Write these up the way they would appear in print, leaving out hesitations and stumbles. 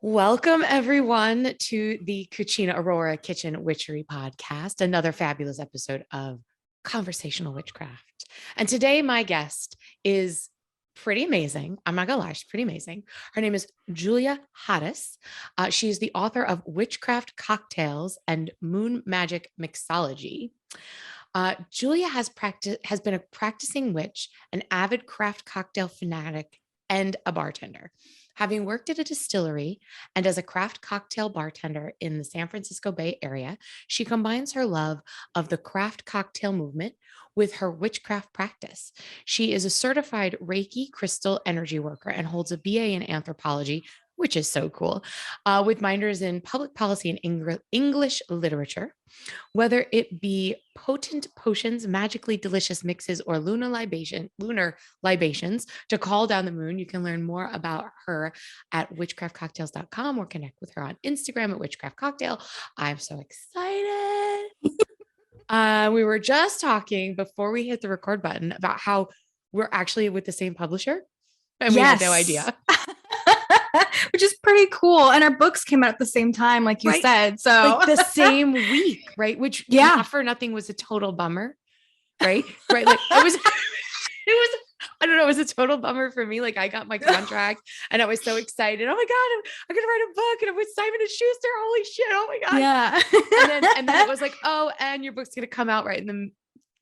Welcome, everyone, to the Cucina Aurora Kitchen Witchery Podcast, another fabulous episode of Conversational Witchcraft. And today, my guest is pretty amazing. I'm not going to lie, she's pretty amazing. Her name is Julia Hadas. She is the author of WitchCraft Cocktails and Moon Magic Mixology. Julia has been a practicing witch, an avid craft cocktail fanatic, and a bartender. Having worked at a distillery and as a craft cocktail bartender in the San Francisco Bay Area, she combines her love of the craft cocktail movement with her witchcraft practice. She is a certified Reiki crystal energy worker and holds a BA in Anthropology, which is so cool, with minors in public policy and English literature. Whether it be potent potions, magically delicious mixes, or lunar libations to call down the moon, you can learn more about her at witchcraftcocktails.com or connect with her on Instagram at witchcraftcocktail. I'm so excited. We were just talking before we hit the record button about how we're actually with the same publisher, and we had no idea. Which is pretty cool. And our books came out at the same time, like you said. So like the same week, right? Which Not for Nothing was a total bummer, right? Right. Like it was, I don't know, it was a total bummer for me. Like I got my contract and I was so excited. Oh my God, I'm going to write a book and I'm with Simon & Schuster. Holy shit. Oh my God. Yeah. and then it was like, oh, and your book's going to come out right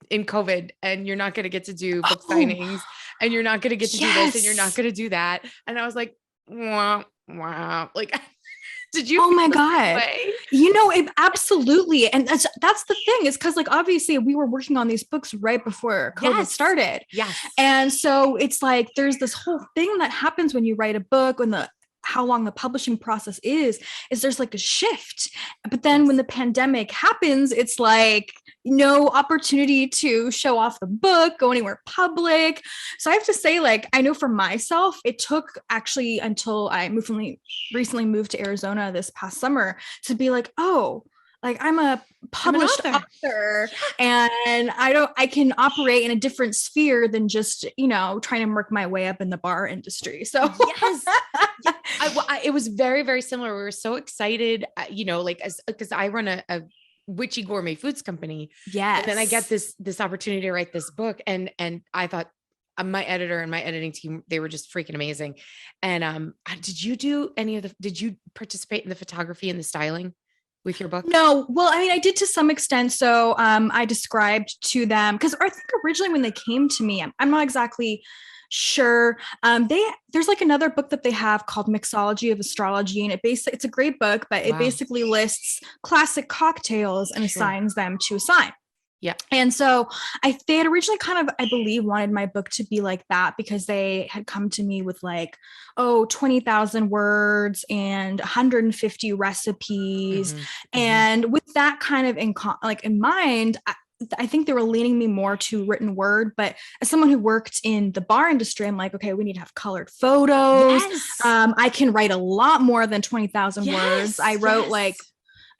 in COVID, and you're not going to get to do book signings, and you're not going to get to do this, and you're not going to do that. And I was like, wow. Like, did you? Oh my God. It absolutely. And that's the thing, is because like, obviously we were working on these books right before COVID started. Yes. And so it's like, there's this whole thing that happens when you write a book, when how long the publishing process is there's like a shift. But then when the pandemic happens, it's like no opportunity to show off the book, go anywhere public. So I have to say, like, I know for myself, it took actually until I recently moved to Arizona this past summer to be like, oh, like I'm a published author and I can operate in a different sphere than just, trying to work my way up in the bar industry. So yes, it was very, very similar. We were so excited, because I run a witchy gourmet foods company. Yes. And then I get this opportunity to write this book. And I thought, my editor and my editing team, they were just freaking amazing. And did you participate in the photography and the styling with your book? No. Well, I mean, I did to some extent. So I described to them, because I think originally when they came to me, I'm not exactly sure. There's like another book that they have called Mixology of Astrology. And it's a great book, but it basically lists classic cocktails and assigns them to a sign. Yeah. And so they had originally kind of, I believe, wanted my book to be like that, because they had come to me with like, 20,000 words and 150 recipes. Mm-hmm. And with that kind of in mind, I think they were leaning me more to written word. But as someone who worked in the bar industry, I'm like, okay, we need to have colored photos. Yes. I can write a lot more than 20,000 words. I wrote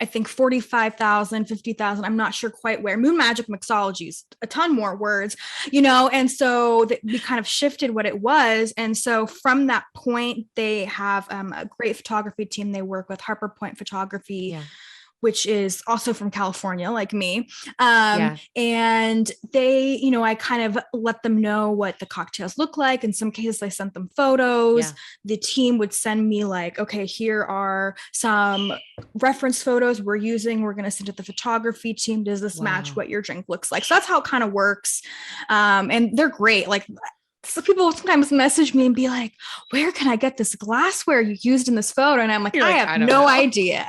I think 45,000, 50,000. I'm not sure quite where. Moon Magic Mixology is a ton more words, and so we kind of shifted what it was. And so from that point, they have a great photography team. They work with Harper Point Photography, which is also from California, like me. And they, I kind of let them know what the cocktails look like. In some cases, I sent them photos. Yeah. The team would send me like, okay, here are some reference photos we're using. We're going to send it to the photography team. Does this match what your drink looks like? So that's how it kind of works. And they're great. Like, so people sometimes message me and be like, where can I get this glassware you used in this photo? And I'm like, I have no idea.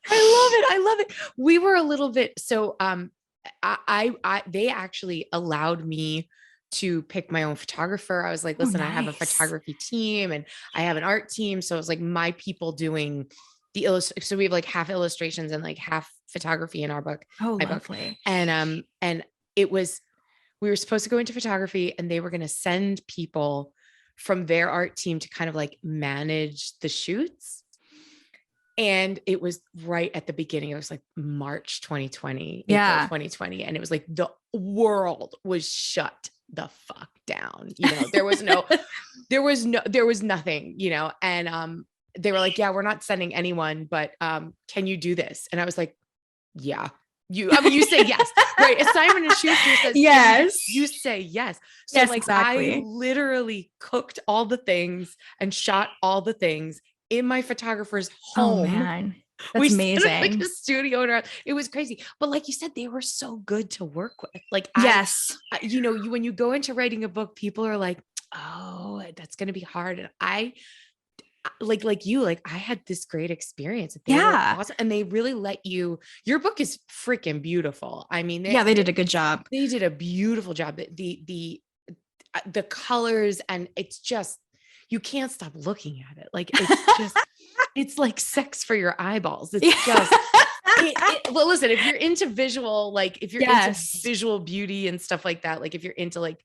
I love it. We were a little bit, so, they actually allowed me to pick my own photographer. I was like, listen, nice. I have a photography team and I have an art team. So it was like my people doing the so we have like half illustrations and like half photography in our book. Oh, lovely. And we were supposed to go into photography and they were going to send people from their art team to kind of like manage the shoots. And it was right at the beginning. It was like March 2020, April 2020. And it was like the world was shut the fuck down. There was nothing, and they were like, yeah, we're not sending anyone, but can you do this? And I was like, yeah. You say yes, right? As Simon and Schuster says, yes, you say yes. So yes, like exactly. I literally cooked all the things and shot all the things in my photographer's home. Oh man, that's We amazing. set up like a studio in our, it was crazy. But like you said, they were so good to work with. Like yes, when you go into writing a book, people are like, oh, that's going to be hard. And I I had this great experience. They were awesome. And they really let you, your book is freaking beautiful. I mean, they did a good job. They did a beautiful job. The colors, and it's just, you can't stop looking at it. Like, it's just, it's like sex for your eyeballs. It's just, well, listen, if you're into visual, like if you're into visual beauty and stuff like that, like if you're into like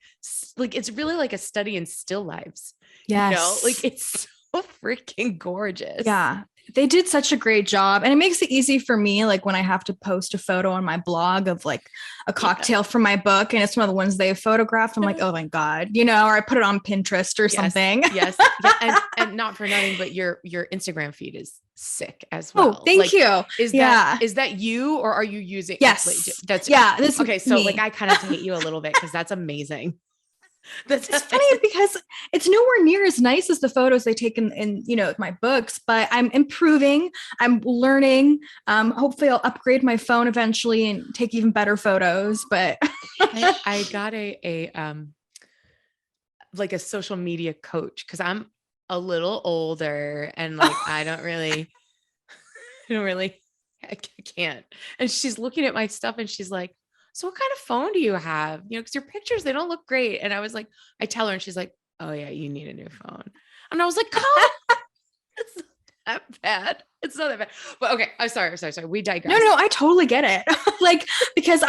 it's really like a study in still lives, like it's so freaking gorgeous. Yeah. They did such a great job. And it makes it easy for me. Like when I have to post a photo on my blog of like a cocktail from my book, and it's one of the ones they have photographed, I'm like, oh my God, or I put it on Pinterest or something. Yes. Yeah. And not for nothing, but your Instagram feed is sick as well. Oh, thank you. Is that you, or are you using? Yes. That's okay. So me. like, I kind of hate you a little bit, because that's amazing. It's funny because it's nowhere near as nice as the photos they take in my books, but I'm improving. I'm learning. Hopefully I'll upgrade my phone eventually and take even better photos. But I got a like a social media coach, because I'm a little older and like I can't. And she's looking at my stuff and she's like, so what kind of phone do you have? Because your pictures, they don't look great. And I was like, I tell her and she's like, oh yeah, you need a new phone. And I was like, oh, it's not that bad. It's not that bad. But okay, I'm sorry. We digress. No, I totally get it. Like, because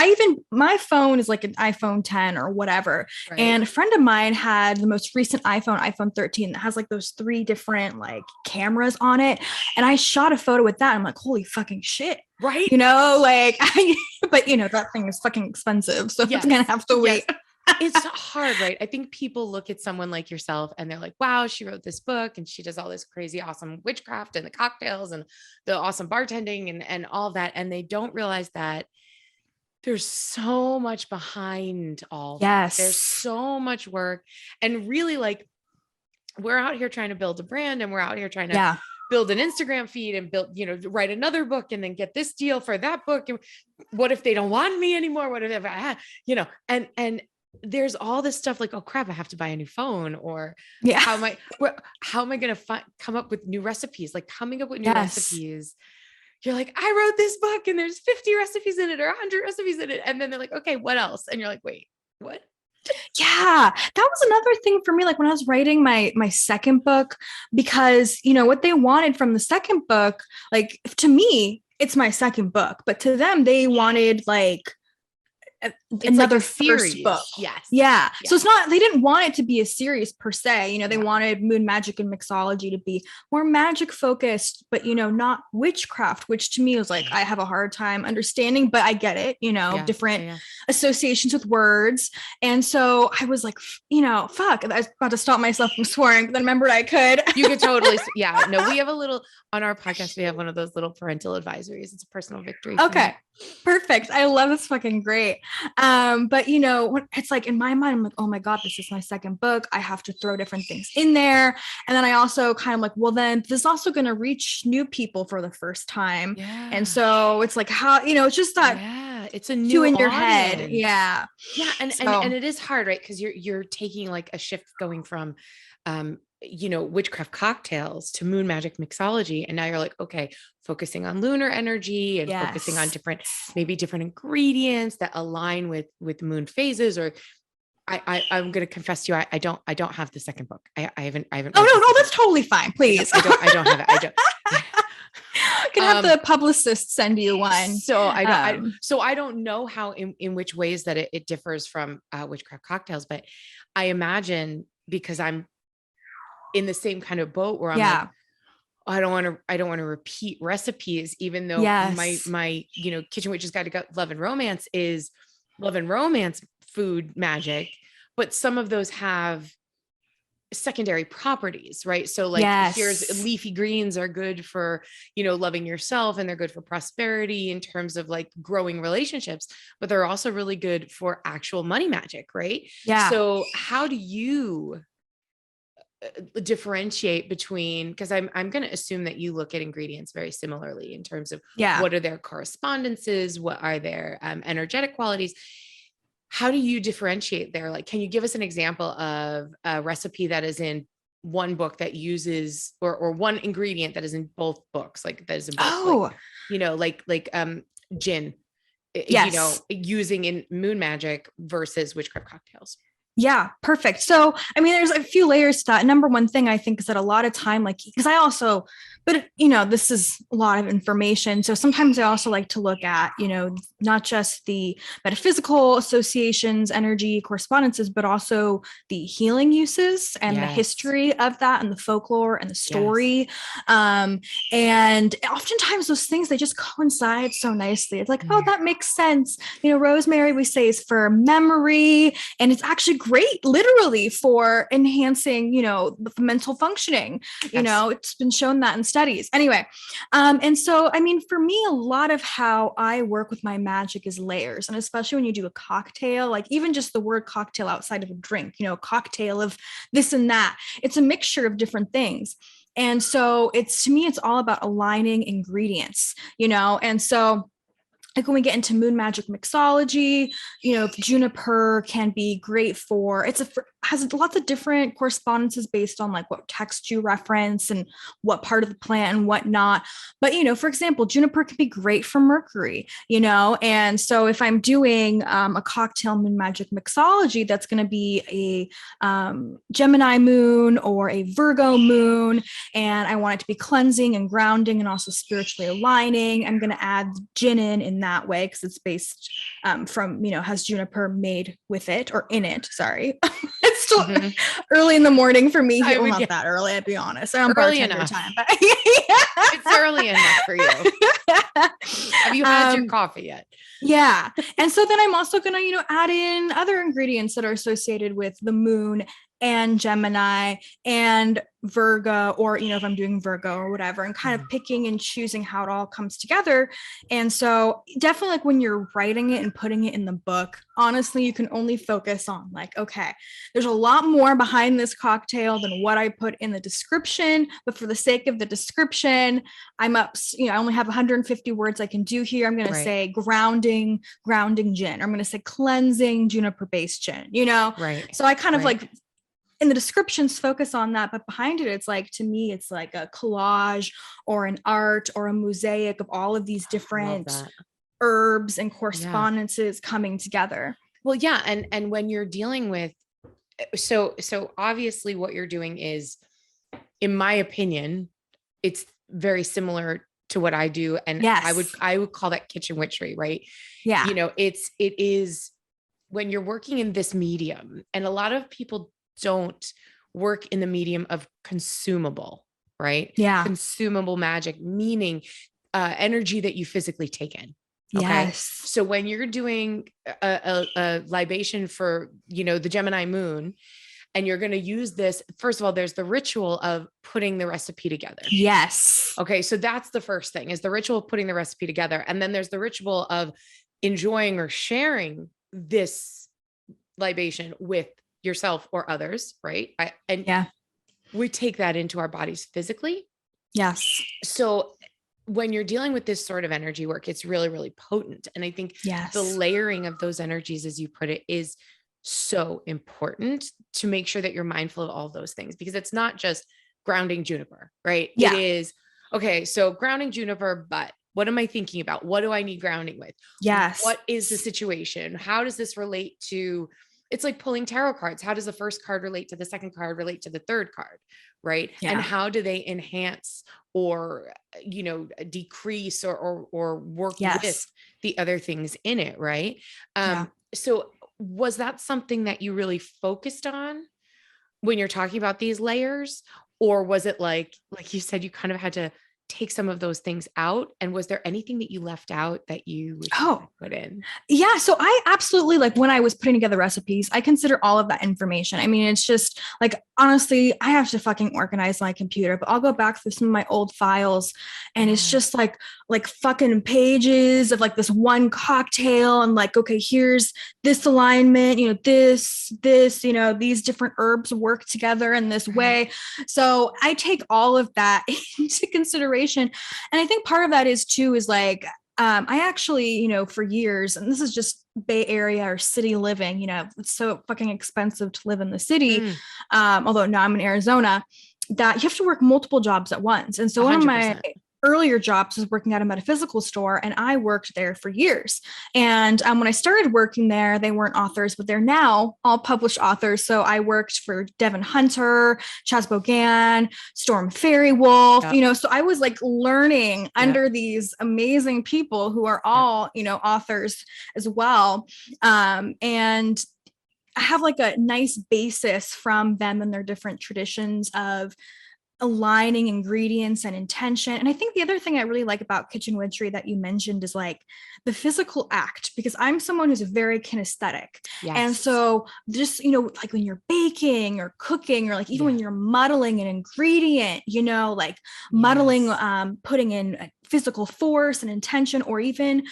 my phone is like an iPhone 10 or whatever. Right. And a friend of mine had the most recent iPhone 13, that has like those 3 different like cameras on it. And I shot a photo with that. I'm like, holy fucking shit. Right. But that thing is fucking expensive. So it's going to have to wait. It's hard, right? I think people look at someone like yourself and they're like, wow, she wrote this book and she does all this crazy, awesome witchcraft and the cocktails and the awesome bartending and all of that. And they don't realize that there's so much behind all that. There's so much work. And really, like, we're out here trying to build a brand, and we're out here trying to build an Instagram feed and write another book and then get this deal for that book. And what if they don't want me anymore? What if and there's all this stuff like, oh crap, I have to buy a new phone, or how am I going to come up with new recipes? Like, coming up with new recipes. You're like, I wrote this book and there's 50 recipes in it or 100 recipes in it. And then they're like, okay, what else? And you're like, wait, what? Yeah, that was another thing for me. Like when I was writing my second book, because what they wanted from the second book, like to me, it's my second book, but to them, they wanted like another like first book. Yes. Yeah. So it's not, they didn't want it to be a series per se. They wanted Moon Magic and Mixology to be more magic focused, but not witchcraft, which to me was like, I have a hard time understanding, but I get it, different associations with words. And so I was like, fuck, I was about to stop myself from swearing, but then remembered I could. You could totally. Yeah. No, we have a little, on our podcast, we have one of those little parental advisories. It's a personal victory. Okay. Perfect. I love this. Fucking great. But it's like in my mind, I'm like, oh my God, this is my second book. I have to throw different things in there. And then I also kind of like, well, then this is also going to reach new people for the first time. Yeah. And so it's like, how, it's just that it's a new in audience. Your head. Yeah. Yeah. And it is hard, right? Cause you're taking like a shift going from, witchcraft cocktails to moon magic mixology. And now you're like, okay, focusing on lunar energy and focusing on different ingredients that align with moon phases. Or I'm going to confess to you, I don't have the second book. I haven't. Oh no, that's totally fine. Please. I don't have it. I don't. Can have the publicist send you one. So I don't know how in which ways that it differs from witchcraft cocktails, but I imagine, because I'm in the same kind of boat where I'm like, I don't want to repeat recipes, even though my Kitchen Witch's Guide to Love and Romance is love and romance food magic, but some of those have secondary properties, right? So like here's Yes. leafy greens are good for, loving yourself, and they're good for prosperity in terms of like growing relationships, but they're also really good for actual money magic, right? Yeah. So how do you differentiate between, because I'm going to assume that you look at ingredients very similarly in terms of Yeah. what are their correspondences, what are their energetic qualities. How do you differentiate there? Like, can you give us an example of a recipe that is in one book that uses, or one ingredient that is in both books, like that is in both, Oh, like gin, yes. using in moon magic versus witchcraft cocktails? Yeah, perfect. So, I mean, there's a few layers to that. Number one thing I think is that a lot of time, like, because I also, but this is a lot of information. So sometimes I also like to look at, not just the metaphysical associations, energy correspondences, but also the healing uses and the Yes. history of that and the folklore and the Yes. story. And oftentimes those things, they just coincide so nicely. It's like, oh, that makes sense. Rosemary, we say, is for memory, and it's actually great literally for enhancing the mental functioning. Yes. It's been shown that in studies anyway. And so I mean, for me, a lot of how I work with my magic is layers, and especially when you do a cocktail, like even just the word cocktail outside of a drink, a cocktail of this and that, it's a mixture of different things. And so to me it's all about aligning ingredients, and so like when we get into moon magic mixology, juniper can be great for, has lots of different correspondences based on like what text you reference and what part of the plant and whatnot. But, for example, juniper can be great for Mercury, and so if I'm doing a cocktail moon magic mixology, that's going to be a Gemini moon or a Virgo moon, and I want it to be cleansing and grounding and also spiritually aligning, I'm going to add gin in that way because it's based from, has juniper made with it or in it. Sorry. It's still early in the morning for me. Well, not that early, I'd be honest. I'm bartender time. But it's early enough for you. Have you had your coffee yet? Yeah. And so then I'm also going to, add in other ingredients that are associated with the moon and Gemini and Virgo, or, if I'm doing Virgo or whatever, and kind of picking and choosing how it all comes together. And so definitely like when you're writing it and putting it in the book, honestly, you can only focus on like, okay, there's a lot more behind this cocktail than what I put in the description, but for the sake of the description, I'm up, I only have 150 words I can do here. I'm going to say grounding gin, or I'm going to say cleansing juniper based gin, Right. So I kind of like in the descriptions focus on that, but behind it, it's like, to me, it's like a collage or an art or a mosaic of all of these different herbs and correspondences coming together. Well, yeah. And when you're dealing with, so obviously what you're doing is, in my opinion, it's very similar to what I do. And I would call that kitchen witchery, right? Yeah. It is when you're working in this medium, and a lot of people don't work in the medium of consumable, right? Yeah. Consumable magic, meaning energy that you physically take in. Okay. Yes. So when you're doing a libation for, the Gemini moon, and you're going to use this, first of all, there's the ritual of putting the recipe together. Yes. Okay. So that's the first thing, is the ritual of putting the recipe together. And then there's the ritual of enjoying or sharing this libation with yourself or others. Right. We take that into our bodies physically. Yes. So when you're dealing with this sort of energy work, it's really, really potent. And I think the layering of those energies, as you put it, is so important to make sure that you're mindful of all of those things, because it's not just grounding juniper, right? Yeah. It is, okay, so grounding juniper, but what am I thinking about? What do I need grounding with? Yes. What is the situation? How does this relate to, it's like pulling tarot cards. How does the first card relate to the second card, relate to the third card, right? Yeah. And how do they enhance or, decrease or work with the other things in it, right? So was that something that you really focused on when you're talking about these layers? Or was it like you said, you kind of had to take some of those things out? And was there anything that you left out that you would put in? Yeah. So I absolutely, like, when I was putting together recipes, I consider all of that information. I mean, it's just like, honestly, I have to fucking organize my computer, but I'll go back through some of my old files, and it's just like fucking pages of like this one cocktail, and like, okay, here's this alignment, you know, this, you know, these different herbs work together in this way. So I take all of that into consideration. And I think part of that is too, is like, I actually, you know, for years, and this is just Bay Area or city living, you know, it's so fucking expensive to live in the city. Although now I'm in Arizona, that you have to work multiple jobs at once. And so 100%. One of my earlier jobs was working at a metaphysical store, and I worked there for years. And when I started working there, they weren't authors, but they're now all published authors. So I worked for Devin Hunter, Chaz Bogan, Storm Fairy Wolf, you know, so I was like learning under these amazing people who are all, you know, authors as well. And I have like a nice basis from them and their different traditions of aligning ingredients and intention. And I think the other thing I really like about kitchen witchery that you mentioned is like the physical act, because I'm someone who's very kinesthetic. And so just, you know, like when you're baking or cooking, or like even when you're muddling an ingredient, you know, like muddling, putting in physical force and intention, or even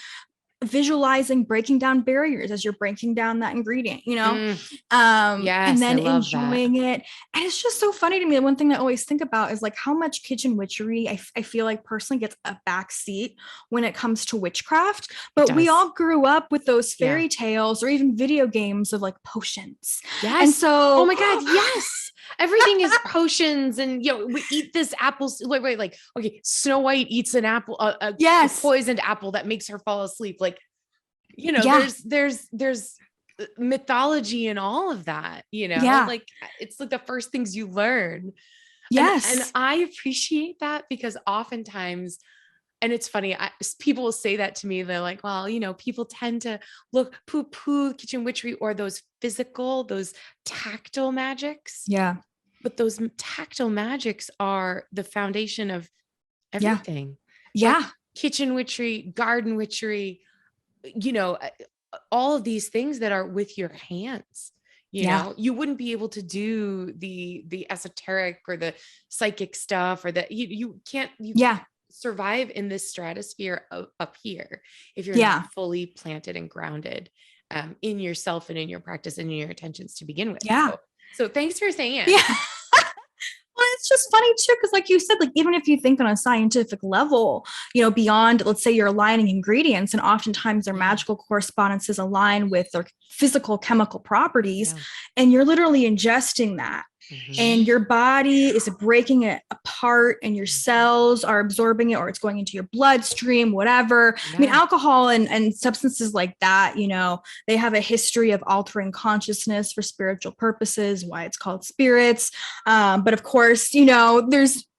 visualizing breaking down barriers as you're breaking down that ingredient, you know, and then enjoying it. And it's just so funny to me. The one thing I always think about is like how much kitchen witchery I feel like personally gets a back seat when it comes to witchcraft. But we all grew up with those fairy tales or even video games of like potions. And so, oh my God, yes. Everything is potions, and you know, we eat this apple. Wait, like, okay, Snow White eats an apple, a poisoned apple that makes her fall asleep. Like, you know, there's mythology in all of that, you know, like it's like the first things you learn. And I appreciate that, because oftentimes, and it's funny, people will say that to me. They're like, well, you know, people tend to look poo-poo kitchen witchery or those physical, those tactile magics. But those tactile magics are the foundation of everything. Like kitchen witchery, garden witchery, you know, all of these things that are with your hands. You know, you wouldn't be able to do the esoteric or the psychic stuff, or that you can't survive in this stratosphere up here if you're not fully planted and grounded in yourself and in your practice and in your intentions to begin with. So thanks for saying it. Well, it's just funny too, because like you said, like even if you think on a scientific level, you know, beyond, let's say, you're aligning ingredients, and oftentimes their magical correspondences align with their physical chemical properties, and you're literally ingesting that. And your body is breaking it apart, and your cells are absorbing it, or it's going into your bloodstream, whatever. I mean, alcohol and substances like that, you know, they have a history of altering consciousness for spiritual purposes, why it's called spirits. But of course, you know,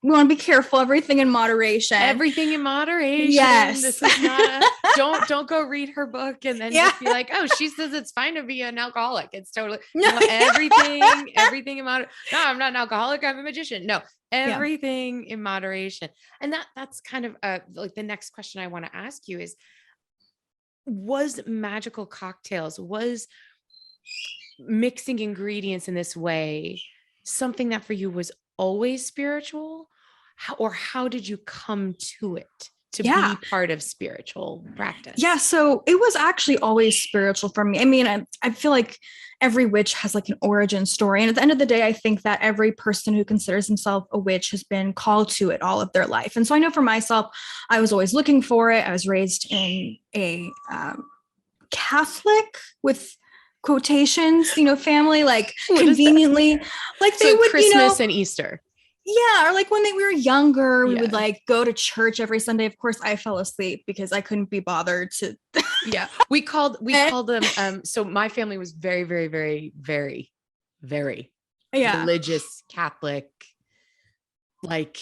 we want to be careful, everything in moderation. Everything in moderation. Yes. This is not don't go read her book and then just be like, oh, she says it's fine to be an alcoholic. It's totally everything in moderation. No, I'm not an alcoholic. I'm a magician. No, everything in moderation. And that's kind of like the next question I want to ask you is, was magical cocktails, was mixing ingredients in this way something that for you was always spiritual? How did you come to it to be part of spiritual practice? So it was actually always spiritual for me. I mean, I feel like every witch has like an origin story. And at the end of the day, I think that every person who considers himself a witch has been called to it all of their life. And so I know for myself, I was always looking for it. I was raised in a Catholic with quotations, you know, family, like conveniently, like they would, Christmas, you know, and Easter. Or like when we were younger, we would like go to church every Sunday. Of course, I fell asleep because I couldn't be bothered to. We called them. So my family was very, very, very, very, very religious Catholic, like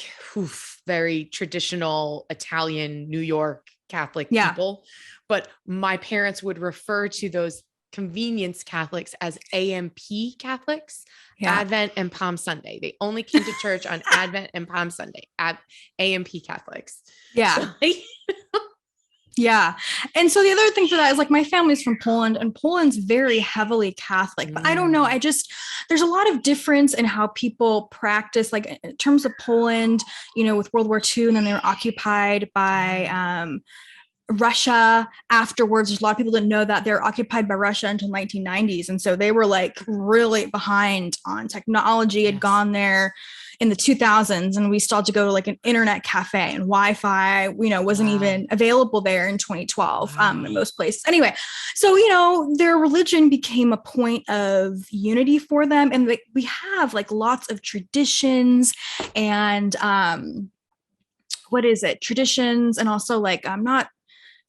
very traditional Italian, New York Catholic people. But my parents would refer to those convenience Catholics as AMP Catholics, Yeah. Advent and Palm Sunday. They only came to church on Advent and Palm Sunday, AMP Catholics. Yeah. So, like, yeah. And so the other thing for that is like my family's from Poland, and Poland's very heavily Catholic, but I don't know. There's a lot of difference in how people practice, like in terms of Poland, you know, with World War II, and then they were occupied by Russia afterwards. There's a lot of people didn't know that they're occupied by Russia until 1990s. And so they were like really behind on technology, had gone there in the 2000s, and we still had to go to like an internet cafe, and Wi-Fi, you know, wasn't even available there in 2012 in most places. Anyway, so, you know, their religion became a point of unity for them. And we have like lots of traditions and traditions, and also like not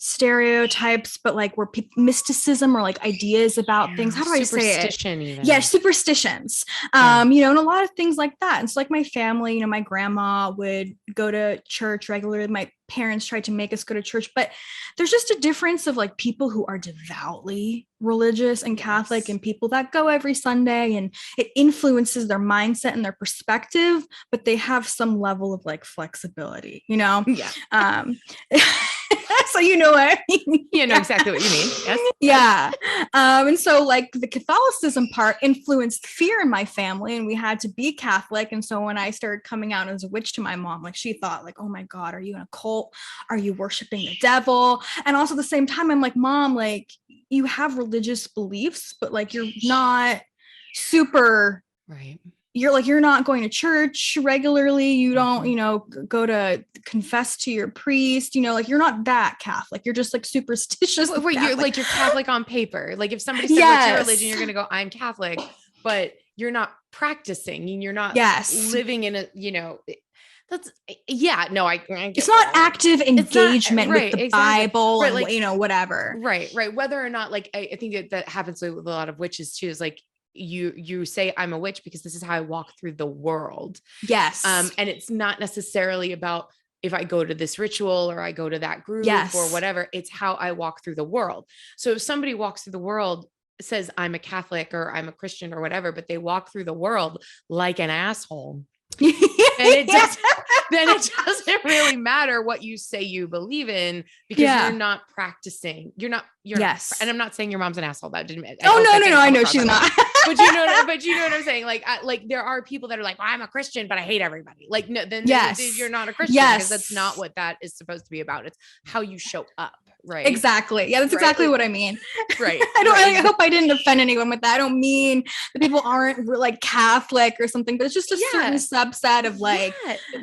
stereotypes, but like where mysticism or like ideas about things. How do I say it? Superstition even. Yeah, superstitions. You know, and a lot of things like that. And so like my family, you know, my grandma would go to church regularly. My parents tried to make us go to church, but there's just a difference of like people who are devoutly religious and Catholic and people that go every Sunday, and it influences their mindset and their perspective, but they have some level of like flexibility, you know? Yeah. So you know what I mean? You know exactly what you mean. Yes. Yeah. And so like the Catholicism part influenced fear in my family, and we had to be Catholic. And so when I started coming out as a witch to my mom, like she thought like, oh my God, are you in a cult? Are you worshiping the devil? And also at the same time, I'm like, Mom, like you have religious beliefs, but like you're not super right. You're not going to church regularly. You don't, you know, go to confess to your priest, you know, like you're not that Catholic. You're just like superstitious. Wait, you're like, you're Catholic on paper. Like if somebody said, what's your religion? You're going to go, I'm Catholic, but you're not practicing and you're not living in a, you know, that's, no, I get it's not active engagement with the Bible right, and, like, you know, whatever. Right. Whether or not, like, I think that happens with a lot of witches too, is like, you say I'm a witch because this is how I walk through the world. Yes. And it's not necessarily about if I go to this ritual or I go to that group or whatever, it's how I walk through the world. So if somebody walks through the world, says I'm a Catholic or I'm a Christian or whatever, but they walk through the world like an asshole, then it doesn't really matter what you say you believe in, because you're not practicing. You're not, and I'm not saying your mom's an asshole. That didn't. No, I know she's not. But you know what I'm saying? Like there are people that are like, well, I'm a Christian, but I hate everybody. Like, no, then you're not a Christian, because that's not what that is supposed to be about. It's how you show up. Right. Exactly. Yeah, that's exactly what I mean. Right. I hope I didn't offend anyone with that. I don't mean that people aren't like Catholic or something, but it's just a certain subset of like,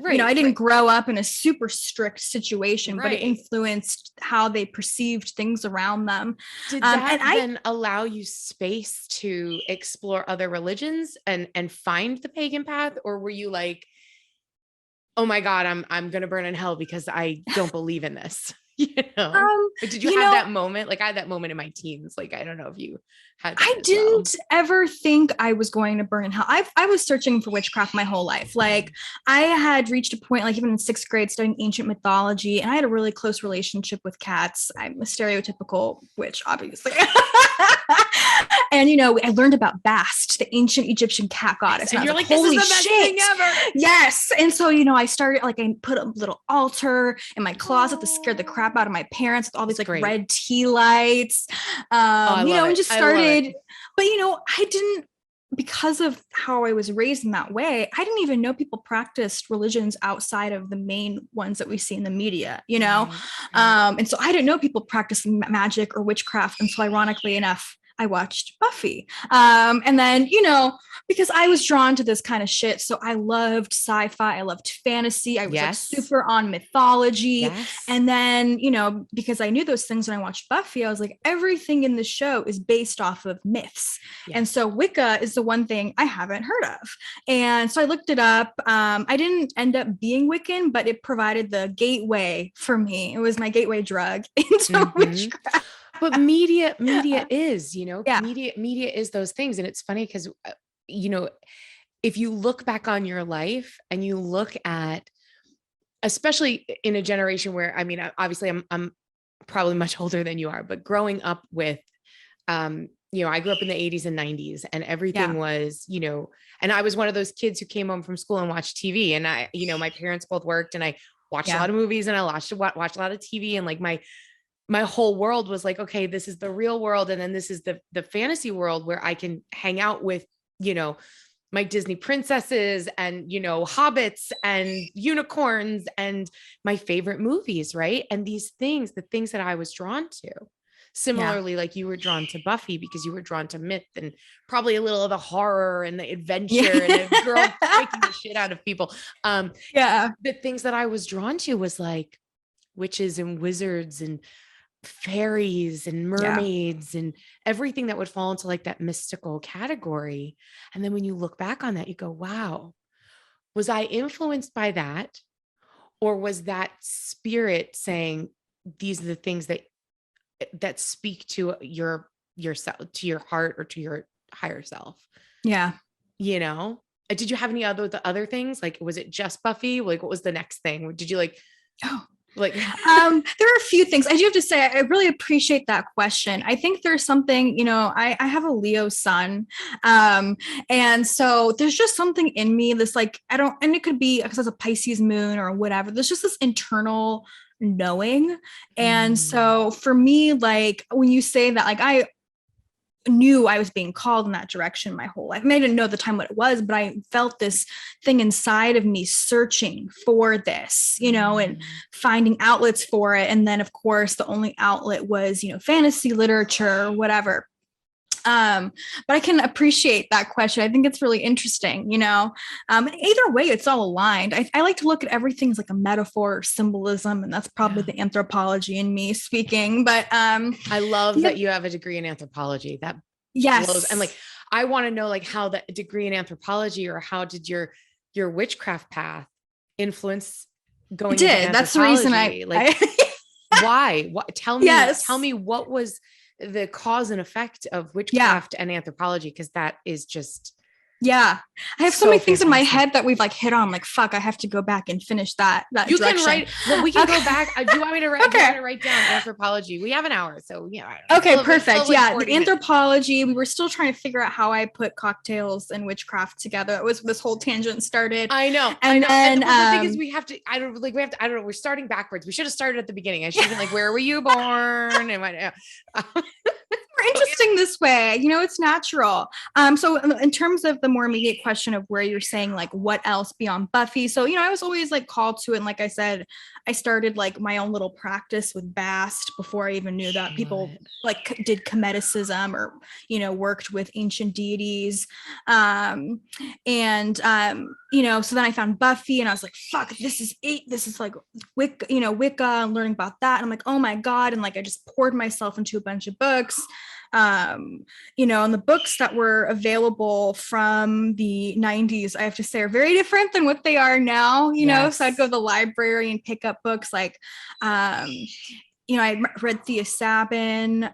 you know, I didn't grow up in a super strict situation, but it influenced how they perceived things around them. Did that then allow you space to explore other religions and find the pagan path? Or were you like, oh my God, I'm going to burn in hell because I don't believe in this? You know, but did you have that moment? Like I had that moment in my teens. Like, I don't know if you had. I didn't ever think I was going to burn in hell. I was searching for witchcraft my whole life. Like I had reached a point, like even in 6th grade, studying ancient mythology, and I had a really close relationship with cats. I'm a stereotypical witch, obviously. And, you know, I learned about Bast, the ancient Egyptian cat goddess. And you're like, this is the best thing ever. Yes. And so, you know, I started, like, I put a little altar in my closet that scared the crap out of my parents with all these like red tea lights, you know, and just started, but, you know, I didn't, because of how I was raised in that way, I didn't even know people practiced religions outside of the main ones that we see in the media, you know? And so I didn't know people practicing magic or witchcraft. And so ironically enough, I watched Buffy. And then, you know, because I was drawn to this kind of shit. So I loved sci-fi. I loved fantasy. I was like super on mythology. And then, you know, because I knew those things when I watched Buffy, I was like, everything in the show is based off of myths. And so Wicca is the one thing I haven't heard of. And so I looked it up. I didn't end up being Wiccan, but it provided the gateway for me. It was my gateway drug into witchcraft. But media is, you know, media is those things. And it's funny because, you know, if you look back on your life and you look at, especially in a generation where, I mean, obviously I'm probably much older than you are, but growing up with I grew up in the 80s and 90s, and everything Yeah. was, and I was one of those kids who came home from school and watched TV, and my parents both worked, and I watched a lot of movies, and I watched a lot of TV, and like my whole world was like, okay, this is the real world. And then this is the fantasy world where I can hang out with, my Disney princesses and, hobbits and unicorns and my favorite movies. Right. And these things, the things that I was drawn to. Similarly, like you were drawn to Buffy because you were drawn to myth and probably a little of the horror and the adventure and a girl breaking the shit out of people. The things that I was drawn to was like witches and wizards and fairies and mermaids and everything that would fall into like that mystical category. And then when you look back on that, you go, wow, was I influenced by that? Or was that spirit saying, these are the things that speak to yourself, to your heart or to your higher self? Yeah. Did you have any other things? Like, was it just Buffy? Like, what was the next thing? Did you there are a few things I do have to say. I really appreciate that question. I think there's something, I have a Leo sun. And so there's just something in me this and it could be because it's a Pisces moon or whatever. There's just this internal knowing. And so for me, like when you say that, like I knew I was being called in that direction my whole life. I mean, I didn't know at the time what it was, but I felt this thing inside of me searching for this, and finding outlets for it. And then of course the only outlet was, fantasy literature or whatever. But I can appreciate that question. I think it's really interesting, either way, it's all aligned. I like to look at everything as like a metaphor or symbolism, and that's probably the anthropology in me speaking. But I love that you have a degree in anthropology. That blows. And like, I want to know like how that degree in anthropology, or how did your witchcraft path influence going into anthropology? That's the reason why? Tell me what was the cause and effect of witchcraft and anthropology, because that is just I have so many things in my head that we've like hit on. Like, fuck, I have to go back and finish that. You direction. Can write. Well, we can go back. Do you want me to write? Do you want to write down anthropology? We have an hour, so Okay, perfect. The anthropology. We were still trying to figure out how I put cocktails and witchcraft together. It was this whole tangent started. I know. And then the thing is, we have to. I don't know. We're starting backwards. We should have started at the beginning. I should have been like, where were you born? And more interesting this way, it's natural. So in terms of the more immediate question of where you're saying like what else beyond Buffy, so I was always like called to it, and like I said, I started like my own little practice with Bast before I even knew that people like did cometicism or worked with ancient deities. So then I found Buffy, and I was like, fuck, this is like Wicca, Wicca, and learning about that, and I'm like, oh my god, and like I just poured myself into a bunch of books. And the books that were available from the 90s, I have to say, are very different than what they are now, so I'd go to the library and pick up books like I read Thea Sabin,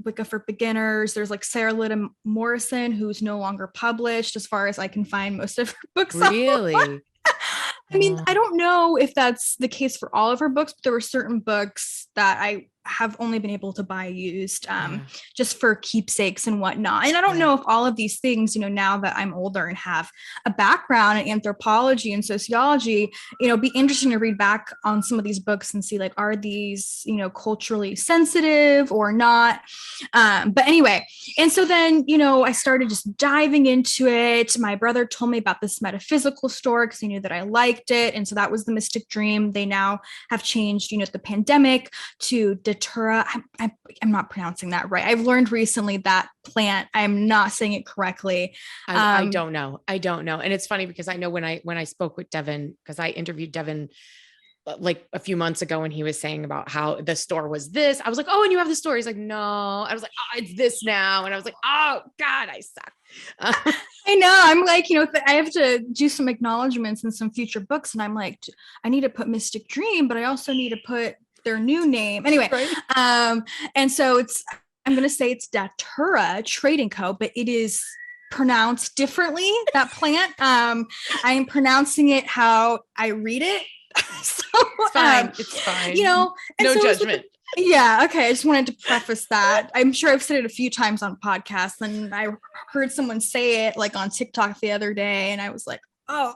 Wicca for Beginners. There's like Sarah Lita Morrison, who's no longer published as far as I can find most of her books. Really? I mean, I don't know if that's the case for all of her books, but there were certain books that I have only been able to buy used just for keepsakes and whatnot. And I don't know if all of these things, now that I'm older and have a background in anthropology and sociology, be interesting to read back on some of these books and see like, are these, culturally sensitive or not? But anyway, and so then, I started just diving into it. My brother told me about this metaphysical store because he knew that I liked it. And so that was the Mystic Dream. They now have changed, the pandemic to Datura. I'm not pronouncing that right. I've learned recently that plant, I'm not saying it correctly. I don't know. And it's funny because I know when I spoke with Devin, because I interviewed Devin like a few months ago, and he was saying about how the store was this. I was like, oh, and you have the store. He's like, no. I was like, oh, it's this now. And I was like, oh God, I suck. I know. I'm like, I have to do some acknowledgements in some future books. And I'm like, I need to put Mystic Dream, but I also need to put their new name. Anyway. Right. And so I'm going to say it's Datura Trading Co., but it is pronounced differently, that plant. I am pronouncing it how I read it. So, it's fine. It's fine. No judgment. Yeah, okay. I just wanted to preface that. I'm sure I've said it a few times on podcasts, and I heard someone say it like on TikTok the other day, and I was like, oh,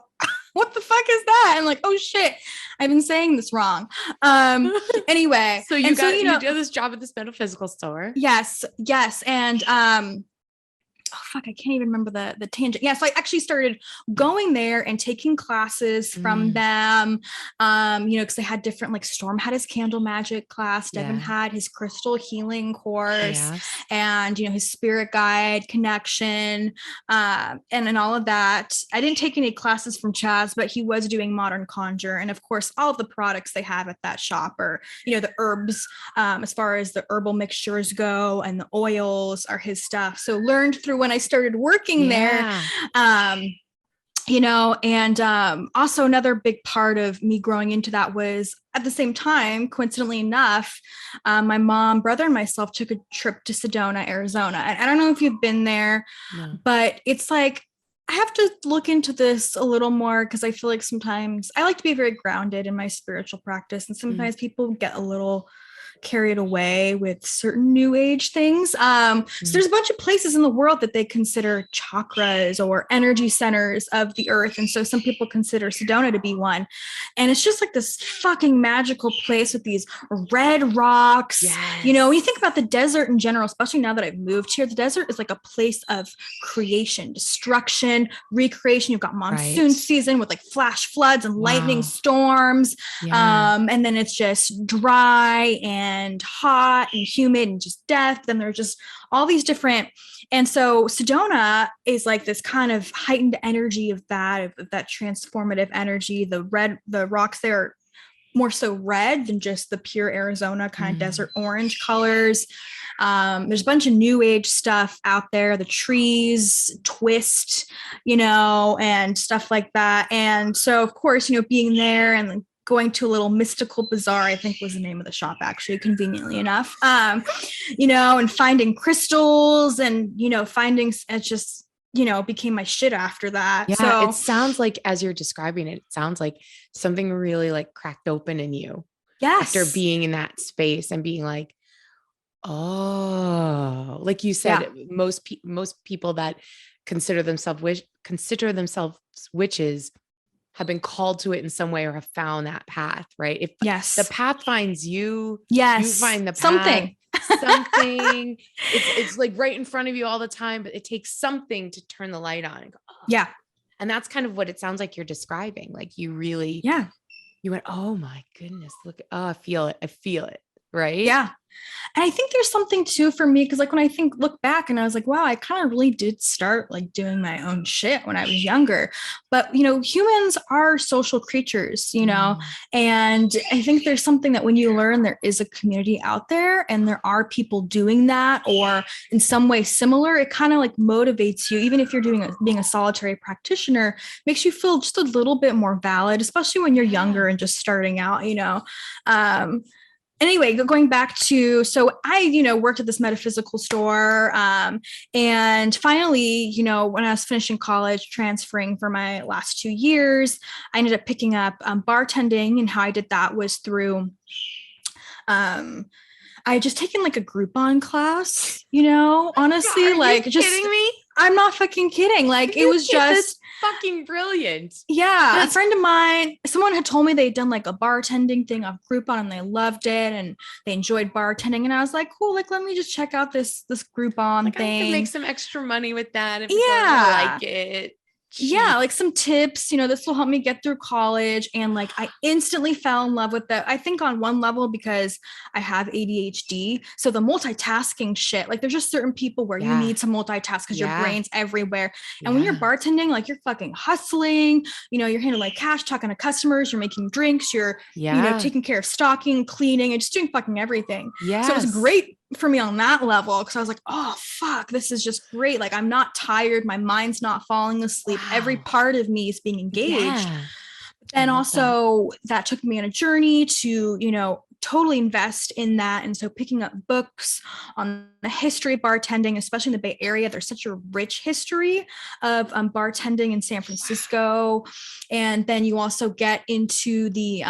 what the fuck is that? I'm like, oh shit, I've been saying this wrong. Anyway, So you did this job at this metaphysical store. Yes. And oh fuck, I can't even remember the tangent. Yeah, so I actually started going there and taking classes from them. Because they had different, like Storm had his candle magic class, Devin had his crystal healing course, and his spirit guide connection, and all of that. I didn't take any classes from Chaz, but he was doing modern conjure, and of course, all of the products they have at that shop are, the herbs, as far as the herbal mixtures go, and the oils are his stuff. So learned through when I started working there, and also another big part of me growing into that was at the same time, coincidentally enough, my mom, brother, and myself took a trip to Sedona, Arizona. And I don't know if you've been there, but it's like, I have to look into this a little more because I feel like sometimes I like to be very grounded in my spiritual practice. And sometimes people get a little carried away with certain new age things. So there's a bunch of places in the world that they consider chakras or energy centers of the earth. And so some people consider Sedona to be one. And it's just like this fucking magical place with these red rocks. When you think about the desert in general, especially now that I've moved here, the desert is like a place of creation, destruction, recreation. You've got monsoon season with like flash floods and lightning storms. And then it's just dry and hot and humid and just death. Then there's just all these different. And so Sedona is like this kind of heightened energy of that transformative energy. The rocks there are more so red than just the pure Arizona kind of desert orange colors. There's a bunch of new age stuff out there. The trees twist, and stuff like that. And so, of course, being there and going to a little mystical bazaar, I think was the name of the shop, actually, conveniently enough, and finding crystals and, finding, it just, became my shit after that. Yeah. So it sounds like, as you're describing it, it sounds like something really like cracked open in you. Yes. After being in that space and being like, oh, like you said, most people that consider themselves witches have been called to it in some way or have found that path, right? If the path finds you, you find the path, something. It's like right in front of you all the time, but it takes something to turn the light on and go, oh. And that's kind of what it sounds like you're describing. Like you really, you went, oh my goodness, look, I feel it. Right. Yeah. And I think there's something too for me, because like when I look back and I was like, wow, I kind of really did start like doing my own shit when I was younger. But, humans are social creatures, and I think there's something that when you learn there is a community out there and there are people doing that or in some way similar, it kind of like motivates you, even if you're being a solitary practitioner, makes you feel just a little bit more valid, especially when you're younger and just starting out, Anyway, going back to, so I, worked at this metaphysical store. And finally, when I was finishing college, transferring for my last 2 years, I ended up picking up bartending. And how I did that was through, I had just taken like a Groupon class, honestly, like just kidding me. I'm not fucking kidding. Like it was just fucking brilliant. Yeah. A friend of mine, someone had told me they'd done like a bartending thing off Groupon and they loved it and they enjoyed bartending. And I was like, cool, like, let me just check out this Groupon thing. I can make some extra money with that if I like it. Yeah, like some tips, this will help me get through college. And like, I instantly fell in love with that. I think on one level, because I have ADHD. So the multitasking shit, like there's just certain people where you need to multitask because your brain's everywhere. And when you're bartending, like you're fucking hustling, you're handling like cash, talking to customers, you're making drinks, you're, taking care of stocking, cleaning, and just doing fucking everything. Yeah. So it was great for me on that level, because I was like, oh fuck, this is just great. Like I'm not tired, my mind's not falling asleep. Wow. Every part of me is being engaged. And also that took me on a journey to totally invest in that. And so picking up books on the history of bartending, especially in the Bay Area, there's such a rich history of bartending in San Francisco. And then you also get into the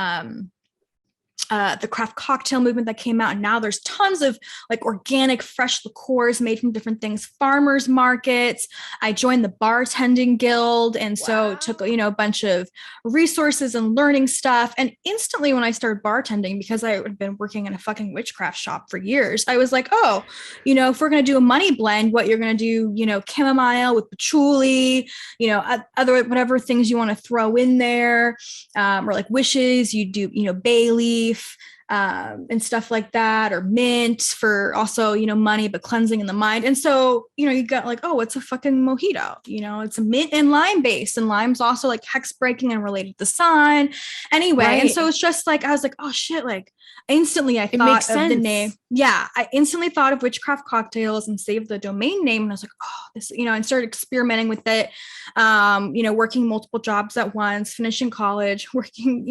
the craft cocktail movement that came out. And now there's tons of like organic, fresh liqueurs made from different things, farmers markets. I joined the bartending guild. And so took, a bunch of resources and learning stuff. And instantly when I started bartending, because I had been working in a fucking witchcraft shop for years, I was like, oh, if we're going to do a money blend, what you're going to do, chamomile with patchouli, other, whatever things you want to throw in there, or like wishes, you do, bay leaf, and stuff like that, or mint for also, money, but cleansing in the mind. And so, you got like, oh, it's a fucking mojito, it's a mint and lime based, and lime's also like hex breaking and related to the sun anyway. Right. And so it's just like, I was like, oh shit, like instantly I thought of the name. Yeah. I instantly thought of WitchCraft Cocktails and saved the domain name. And I was like, oh, this, and started experimenting with it, working multiple jobs at once, finishing college, working,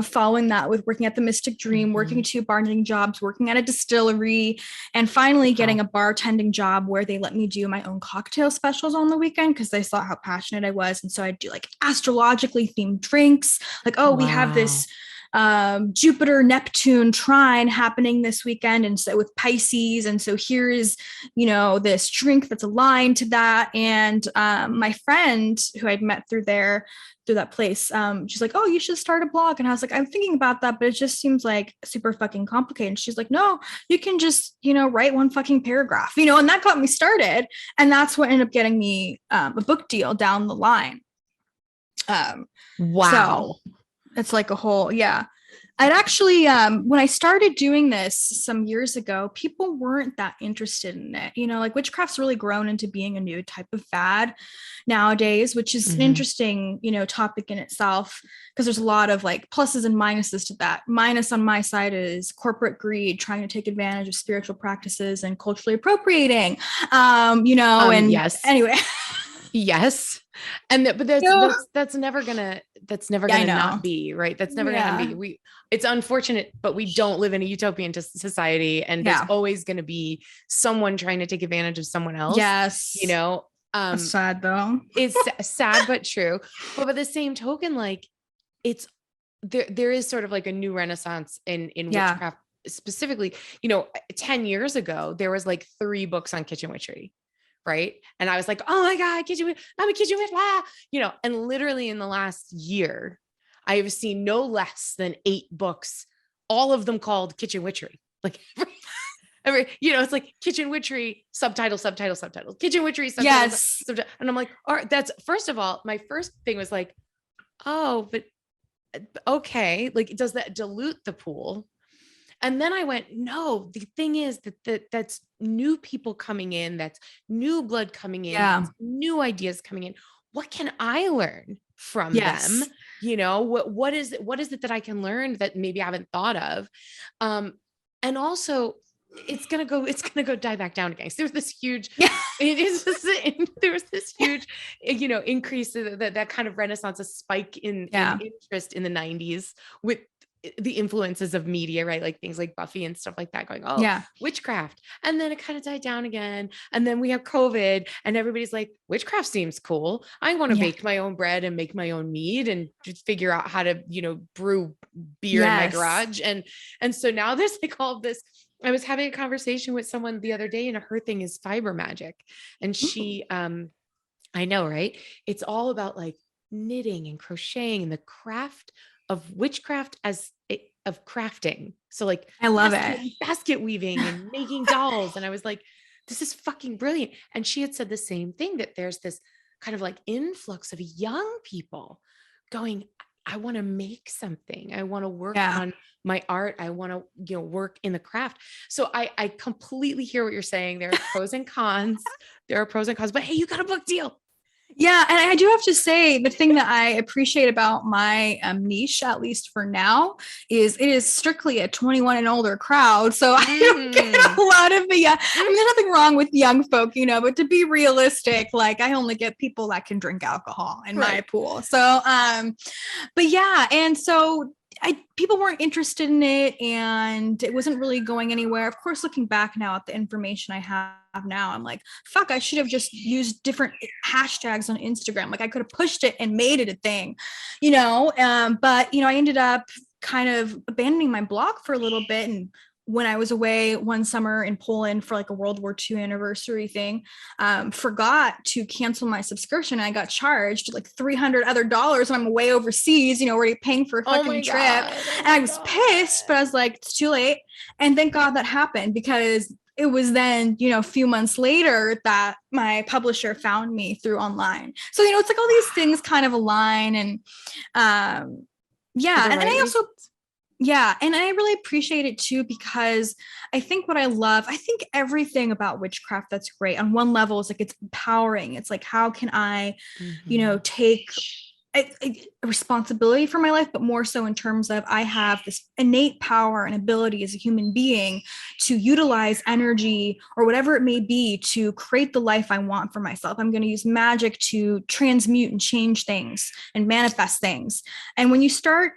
following that with working at the Mystic Dream, working 2 bartending jobs, working at a distillery, and finally getting a bartending job where they let me do my own cocktail specials on the weekend because they saw how passionate I was. And so I'd do like astrologically themed drinks, like, oh, we have this Jupiter Neptune trine happening this weekend, and so with Pisces, and so here is this drink that's aligned to that. And my friend who I'd met through that place, she's like, oh, you should start a blog. And I was like, I'm thinking about that, but it just seems like super fucking complicated. And she's like, no, you can just write 1 fucking paragraph, and that got me started, and that's what ended up getting me a book deal down the line. Wow. So it's like a whole, yeah. I'd actually, when I started doing this some years ago, people weren't that interested in it. Like witchcraft's really grown into being a new type of fad nowadays, which is an interesting, topic in itself, because there's a lot of like pluses and minuses to that. Minus on my side is corporate greed, trying to take advantage of spiritual practices and culturally appropriating, and yes. Anyway. Yes. And but that's never gonna not be right. That's never gonna be. It's unfortunate, but we don't live in a utopian society, and there's always going to be someone trying to take advantage of someone else. Yes. It's sad though. It's sad, but true. But by the same token, like it's there is sort of like a new renaissance in witchcraft specifically. 10 years ago, there was like 3 books on kitchen witchery. Right. And I was like, oh my God, I'm a kitchen witch, and literally in the last year, I have seen no less than 8 books, all of them called kitchen witchery. Like it's like kitchen witchery, subtitle, kitchen witchery, subtitle. Yes. Subtitle. And I'm like, all right, that's, first of all, my first thing was like, oh, but okay. Like, does that dilute the pool? And then I went, no, the thing is that's new people coming in, that's new blood coming in, that's new ideas coming in. What can I learn from them? What is it that I can learn that maybe I haven't thought of? And also it's going to go die back down again. So there's this huge, increase, that kind of renaissance, a spike in interest in the 90s with the influences of media, right? Like things like Buffy and stuff like that going, witchcraft. And then it kind of died down again. And then we have COVID and everybody's like, witchcraft seems cool. I want to bake my own bread and make my own mead and just figure out how to, brew beer in my garage. And so now there's like all of this. I was having a conversation with someone the other day, and her thing is fiber magic. And she, I know, right? It's all about like knitting and crocheting and the craft of witchcraft of crafting. So like, I love it. Basket weaving and making dolls. And I was like, this is fucking brilliant. And she had said the same thing, that there's this kind of like influx of young people going, I want to make something. I want to work on my art. I want to, work in the craft. So I completely hear what you're saying. There are pros and cons. But hey, you got a book deal. Yeah. And I do have to say, the thing that I appreciate about my niche, at least for now, is it is strictly a 21 and older crowd. So I don't get a lot of the, there's nothing wrong with young folk, but to be realistic, like I only get people that can drink alcohol in my pool. So, but yeah. And so people weren't interested in it, and it wasn't really going anywhere. Of course, looking back now at the information I have now, I'm like, fuck, I should have just used different hashtags on Instagram. Like I could have pushed it and made it a thing, but I ended up kind of abandoning my blog for a little bit. And when I was away one summer in Poland for like a World War II anniversary thing, forgot to cancel my subscription. And I got charged like $300 other dollars when I'm away overseas, you know, already paying for a fucking trip. And I was pissed, but I was like, it's too late. And thank God that happened, because it was then, you know, a few months later that my publisher found me through online. So, you know, it's like all these things kind of align. And yeah. And I also, yeah. And I really appreciate it too, because I think what I love, I think everything about witchcraft that's great on one level is like, it's empowering. It's like, how can I, you know, take a responsibility for my life, but more so in terms of I have this innate power and ability as a human being to utilize energy or whatever it may be to create the life I want for myself. I'm going to use magic to transmute and change things and manifest things. And when you start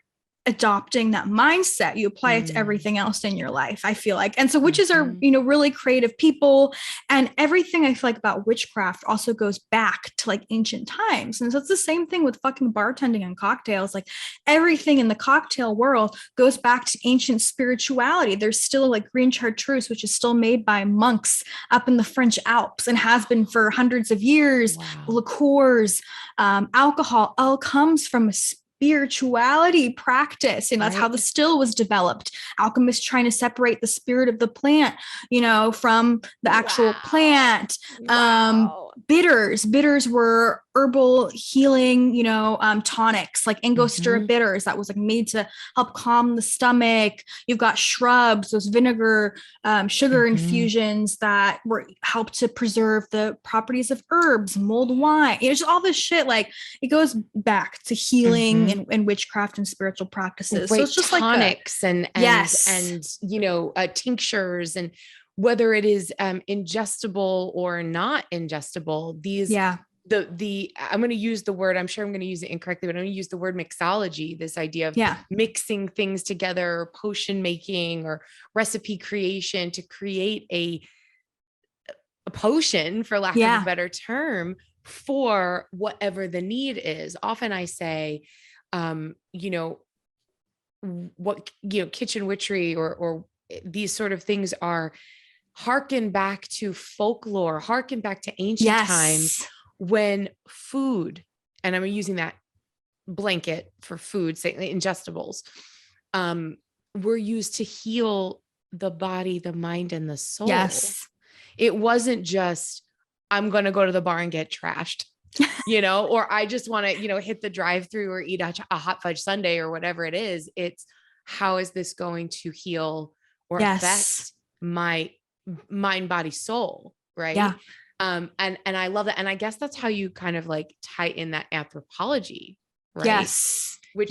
adopting that mindset, you apply it to everything else in your life, I feel like. And so witches are, you know, really creative people, and everything I feel like about witchcraft also goes back to like ancient times. And so it's the same thing with fucking bartending and cocktails. Like everything in the cocktail world goes back to ancient spirituality. There's still like green chartreuse, which is still made by monks up in the French Alps and has been for hundreds of years. Liqueurs, alcohol, all comes from a spirituality practice, and that's how the still was developed. Alchemists trying to separate the spirit of the plant, you know, from the actual plant. Bitters were herbal healing, you know, tonics like Angostura bitters that was like made to help calm the stomach. You've got shrubs, those vinegar, sugar infusions that were helped to preserve the properties of herbs, mulled wine. You know, just all this shit. Like it goes back to healing and witchcraft and spiritual practices. So it's just tonics and you know, tinctures, and whether it is ingestible or not ingestible, these the I'm going to use the word, I'm sure I'm going to use it incorrectly, but I'm going to use the word mixology, this idea of mixing things together, potion making or recipe creation to create a potion, for lack of a better term, for whatever the need is. Often I say, you know, what, you know, kitchen witchery or these sort of things are harken back to folklore, harken back to ancient times when food, and I'm using that blanket for food, say ingestibles, were used to heal the body, the mind, and the soul. It wasn't just, I'm going to go to the bar and get trashed, you know, or I just want to, you know, hit the drive-through or eat a hot fudge sundae or whatever it is. It's, how is this going to heal or affect my mind, body, soul? Right. And I love that. And I guess that's how you kind of like tie in that anthropology, right? Which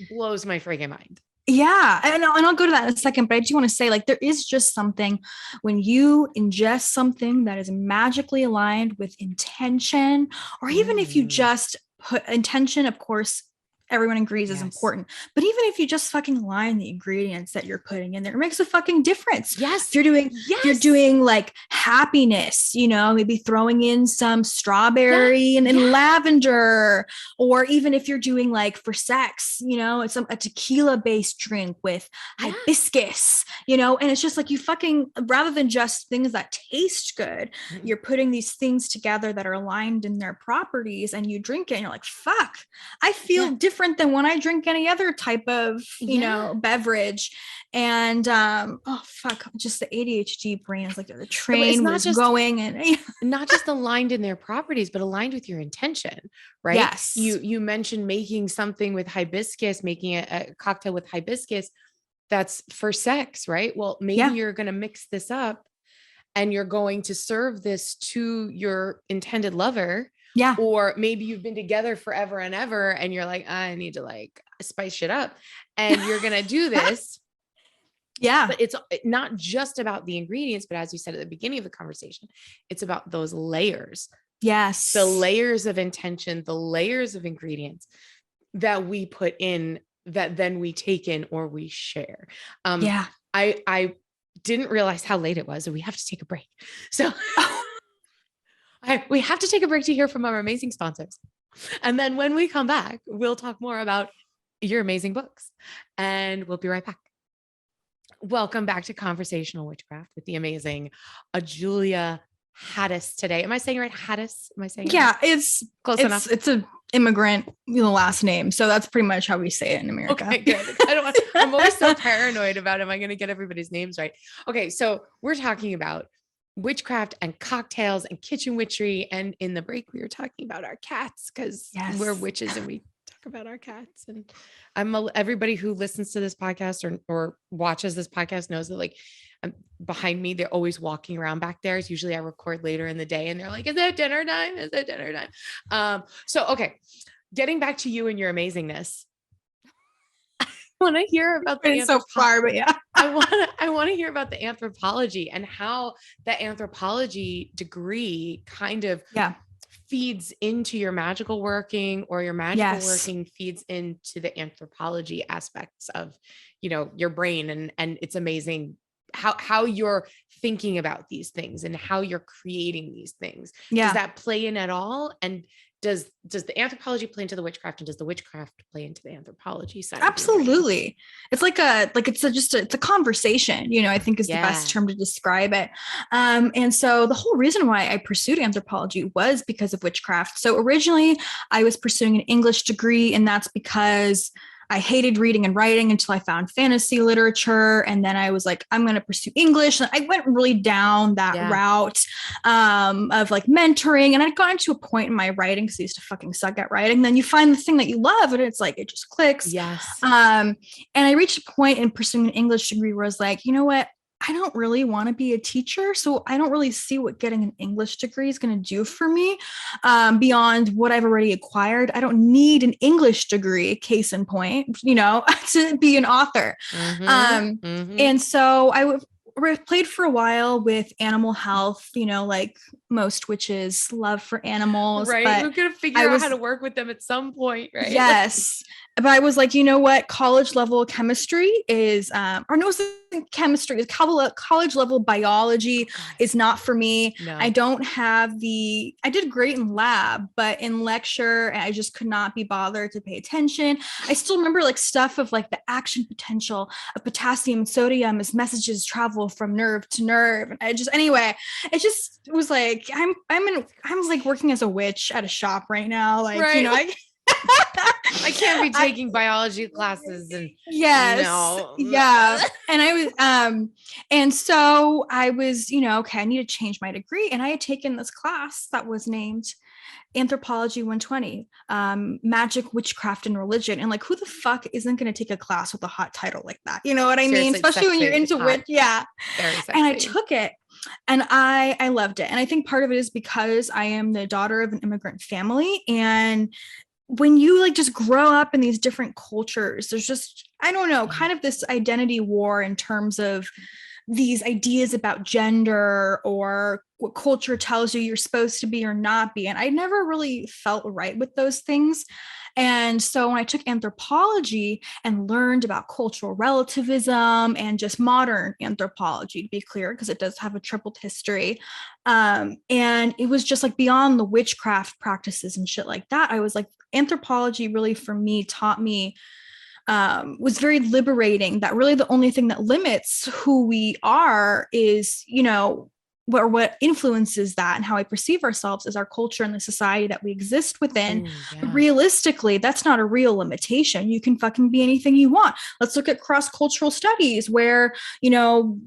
blows my freaking mind. Yeah. And I'll go to that in a second, but I do want to say, like, there is just something when you ingest something that is magically aligned with intention, or even if you just put intention, of course, everyone agrees is important, but even if you just fucking align the ingredients that you're putting in there, it makes a fucking difference. If you're doing like happiness, you know, maybe throwing in some strawberry and lavender, or even if you're doing like for sex, you know, it's a tequila based drink with hibiscus, you know, and it's just like you fucking, rather than just things that taste good, you're putting these things together that are aligned in their properties, and you drink it and you're like, fuck, I feel different than when I drink any other type of, you know, beverage. And oh fuck, just the ADHD brain is like the train was going, and not just aligned in their properties, but aligned with your intention, right? You mentioned making something with hibiscus, making a cocktail with hibiscus that's for sex, right? Well, maybe you're going to mix this up and you're going to serve this to your intended lover. Or maybe you've been together forever and ever, and you're like, I need to like spice shit up, and you're going to do this. But it's not just about the ingredients, but as you said at the beginning of the conversation, it's about those layers. The layers of intention, the layers of ingredients that we put in, that then we take in or we share. I didn't realize how late it was, and we have to take a break. So we have to take a break to hear from our amazing sponsors. And then when we come back, we'll talk more about your amazing books. And we'll be right back. Welcome back to Conversational Witchcraft with the amazing Julia Hadas today. Am I saying it right? Hadas? Am I saying it Yeah, right? it's Close enough. It's a immigrant last name, so that's pretty much how we say it in America. Okay, good. I'm always so paranoid about, am I going to get everybody's names right? Okay, so we're talking about witchcraft and cocktails and kitchen witchery, and in the break we were talking about our cats because we're witches and we talk about our cats. And everybody who listens to this podcast or watches this podcast knows that, like, behind me, they're always walking around back there. It's usually I record later in the day and they're like, is it dinner time? Is it dinner time? So okay, getting back to you and your amazingness. I want to hear about the so far, but yeah. I want to hear about the anthropology and how the anthropology degree kind of feeds into your magical working, or your magical working feeds into the anthropology aspects of, your brain. And it's amazing how you're thinking about these things and how you're creating these things. Does that play in at all? And does the anthropology play into the witchcraft, and does the witchcraft play into the anthropology side? Absolutely. It's it's a conversation, I think is the best term to describe it. And so the whole reason why I pursued anthropology was because of witchcraft. So originally I was pursuing an English degree, and that's because I hated reading and writing until I found fantasy literature. And then I was like, I'm going to pursue English. And I went really down that route of like mentoring. And I'd gotten to a point in my writing, because I used to fucking suck at writing. Then you find the thing that you love, and it's like, it just clicks. And I reached a point in pursuing an English degree where I was like, you know what? I don't really want to be a teacher. So I don't really see what getting an English degree is going to do for me beyond what I've already acquired. I don't need an English degree, case in point, to be an author. And so I played for a while with animal health, like most witches love for animals. Right. But we're going to figure out how to work with them at some point, right? Yes. But I was like, you know what? College level chemistry is, chemistry is college level biology is not for me. No. I don't have I did great in lab, but in lecture, I just could not be bothered to pay attention. I still remember like stuff of like the action potential of potassium and sodium as messages travel from nerve to nerve. And it just was like, I'm like working as a witch at a shop right now. Like, I can't be taking biology classes and and I was and so I was okay, I need to change my degree, and I had taken this class that was named Anthropology 120, Magic, Witchcraft, and Religion. And like, who the fuck isn't going to take a class with a hot title like that? You know what I mean? Especially when you're into witch. Yeah. And I took it. And I loved it. And I think part of it is because I am the daughter of an immigrant family. And when you like just grow up in these different cultures, there's just, I don't know, kind of this identity war in terms of these ideas about gender or what culture tells you you're supposed to be or not be. And I never really felt right with those things. And so when I took anthropology and learned about cultural relativism and just modern anthropology, to be clear, because it does have a tripled history. And it was just like beyond the witchcraft practices and shit like that. I was like, anthropology really for me taught me was very liberating, that really the only thing that limits who we are is, what influences that and how I perceive ourselves is our culture and the society that we exist within. Realistically, that's not a real limitation. You can fucking be anything you want. Let's look at cross-cultural studies where,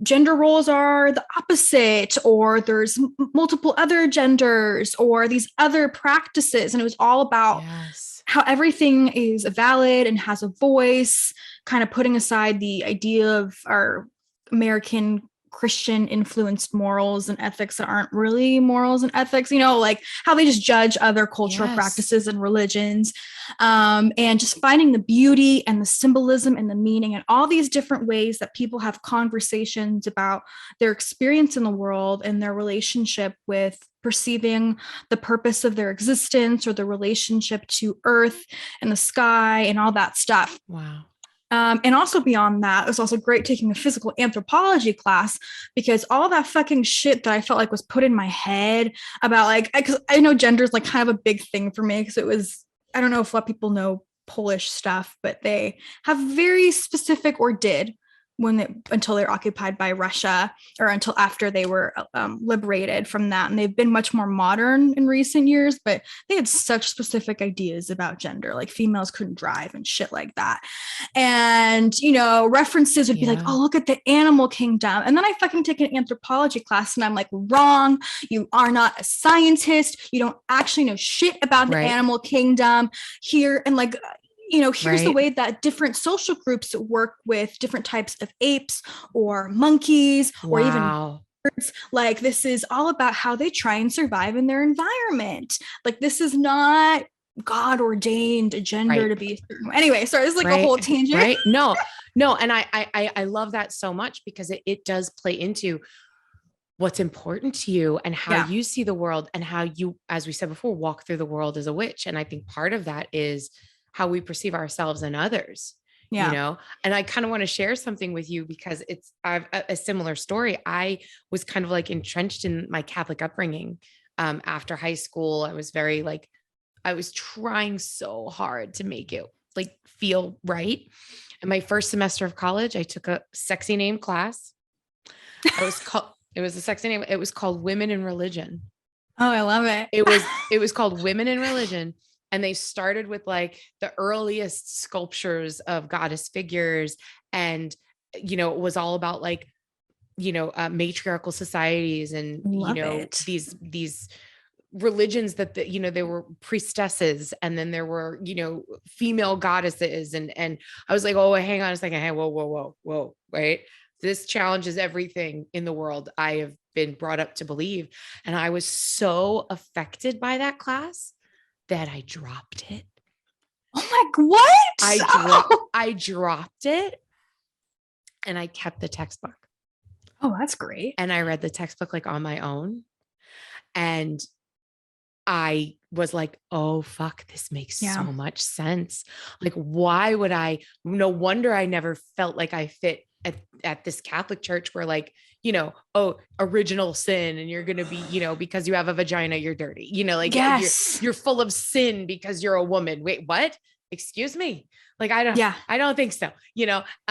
gender roles are the opposite, or there's multiple other genders, or these other practices. And it was all about how everything is valid and has a voice, kind of putting aside the idea of our American Christian influenced morals and ethics that aren't really morals and ethics, like how they just judge other cultural practices and religions, and just finding the beauty and the symbolism and the meaning and all these different ways that people have conversations about their experience in the world and their relationship with perceiving the purpose of their existence or the relationship to earth and the sky and all that stuff. Wow. And also beyond that, it was also great taking a physical anthropology class, because all that fucking shit that I felt like was put in my head about because I know gender is like kind of a big thing for me, because it was, I don't know if a lot of people know Polish stuff, but they have very specific, or did until they're occupied by Russia, or until after they were liberated from that. And they've been much more modern in recent years, but they had such specific ideas about gender, like females couldn't drive and shit like that. And, references would be like, oh, look at the animal kingdom. And then I fucking take an anthropology class and I'm like, wrong. You are not a scientist. You don't actually know shit about the animal kingdom here. And like, here's the way that different social groups work with different types of apes or monkeys or even birds. Like, this is all about how they try and survive in their environment. Like, this is not God ordained a gender to be. Anyway, sorry, this is like a whole tangent. Right? No. And I love that so much because it does play into what's important to you and how you see the world and how you, as we said before, walk through the world as a witch. And I think part of that is how we perceive ourselves and others, and I kind of want to share something with you because I've a similar story. I was kind of like entrenched in my Catholic upbringing. After high school, I was very I was trying so hard to make it like feel right. And my first semester of college, I took a sexy name class. It was a sexy name. It was called Women in Religion. Oh, I love it. It was called Women in Religion. And they started with like the earliest sculptures of goddess figures. And, it was all about like, matriarchal societies and, these religions that, there were priestesses and then there were, female goddesses. And I was like, oh, hang on a second. Hey, whoa. Right. This challenges everything in the world I have been brought up to believe. And I was so affected by that class that I dropped it. Oh my, what? I dropped it and I kept the textbook. Oh, that's great. And I read the textbook like on my own. And I was like, oh, fuck, this makes so much sense. Like, why would no wonder I never felt like I fit at this Catholic church where like, original sin and you're going to be, because you have a vagina, you're dirty, you're full of sin because you're a woman. Wait, what? Excuse me. Like, I don't think so,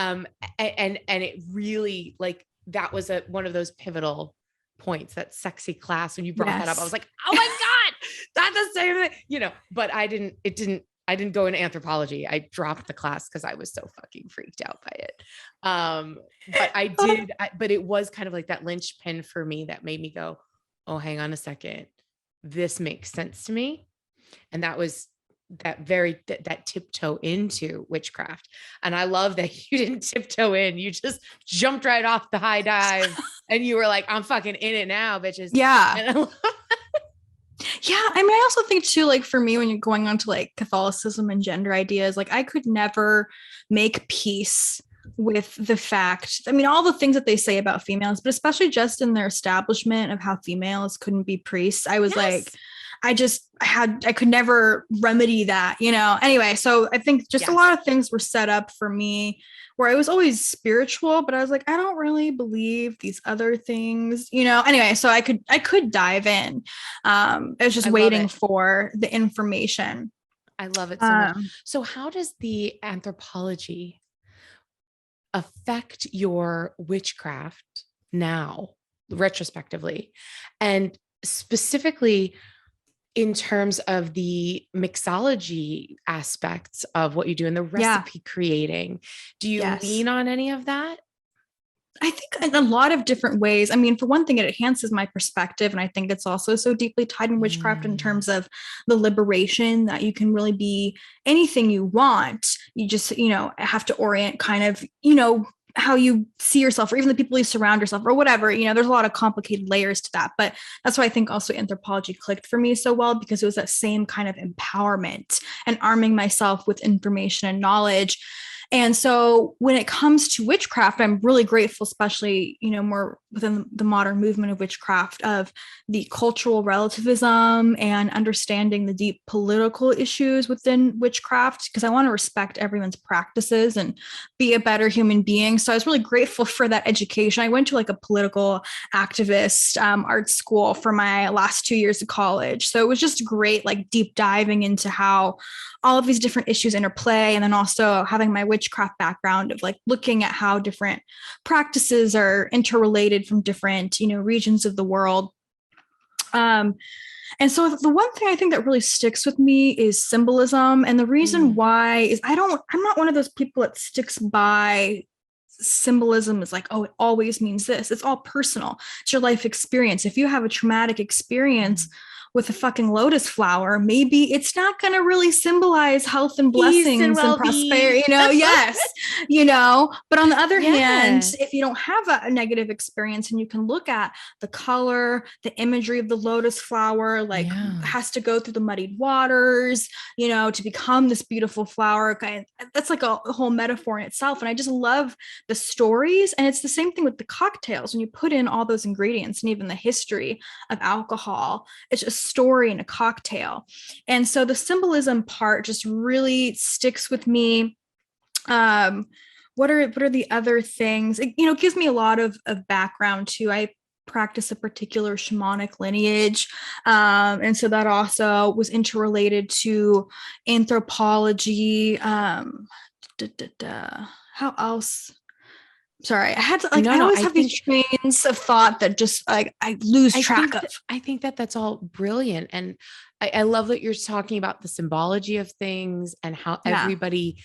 and it really like, that was one of those pivotal points, that sexy class. When you brought that up, I was like, oh my God, that's the same thing, but I didn't go into anthropology. I dropped the class because I was so fucking freaked out by it. But I did, but it was kind of like that linchpin for me that made me go, oh, hang on a second. This makes sense to me. And that was that tiptoe into witchcraft. And I love that you didn't tiptoe in. You just jumped right off the high dive and you were like, I'm fucking in it now, bitches. Yeah. And I mean, I also think too, like for me, when you're going on to like Catholicism and gender ideas, like I could never make peace with the fact, I mean, all the things that they say about females, but especially just in their establishment of how females couldn't be priests. I was like, I could never remedy that, anyway. So I think just a lot of things were set up for me where I was always spiritual, but I was like, I don't really believe these other things, anyway. So I could dive in. I was just waiting for the information. I love it so much. So how does the anthropology affect your witchcraft now, retrospectively, and specifically in terms of the mixology aspects of what you do and the recipe creating? Do you lean on any of that? I think in a lot of different ways. I mean, for one thing, it enhances my perspective. And I think it's also so deeply tied in witchcraft in terms of the liberation that you can really be anything you want. You just, have to orient kind of, how you see yourself or even the people you surround yourself or whatever, there's a lot of complicated layers to that. But that's why I think also anthropology clicked for me so well, because it was that same kind of empowerment and arming myself with information and knowledge. And so when it comes to witchcraft, I'm really grateful, especially, more within the modern movement of witchcraft, of the cultural relativism and understanding the deep political issues within witchcraft, because I want to respect everyone's practices and be a better human being. So I was really grateful for that education. I went to like a political activist art school for my last 2 years of college. So it was just great, like deep diving into how all of these different issues interplay. And then also having my witchcraft background of like looking at how different practices are interrelated from different, regions of the world. And so the one thing I think that really sticks with me is symbolism. And the reason why is I'm not one of those people that sticks by symbolism is like, oh, it always means this. It's all personal. It's your life experience. If you have a traumatic experience with a fucking lotus flower, maybe it's not going to really symbolize health and blessings and prosperity, yes, but on the other hand, if you don't have a negative experience and you can look at the color, the imagery of the lotus flower, like has to go through the muddied waters, to become this beautiful flower. That's like a whole metaphor in itself. And I just love the stories. And it's the same thing with the cocktails. When you put in all those ingredients and even the history of alcohol, it's just story in a cocktail. And so the symbolism part just really sticks with me. What are the other things? It gives me a lot of background too. I practice a particular shamanic lineage. And so that also was interrelated to anthropology. How else? Sorry, I had to I always have these trains of thought that just like I lose track of. I think that's all brilliant. And I love that you're talking about the symbology of things and how everybody,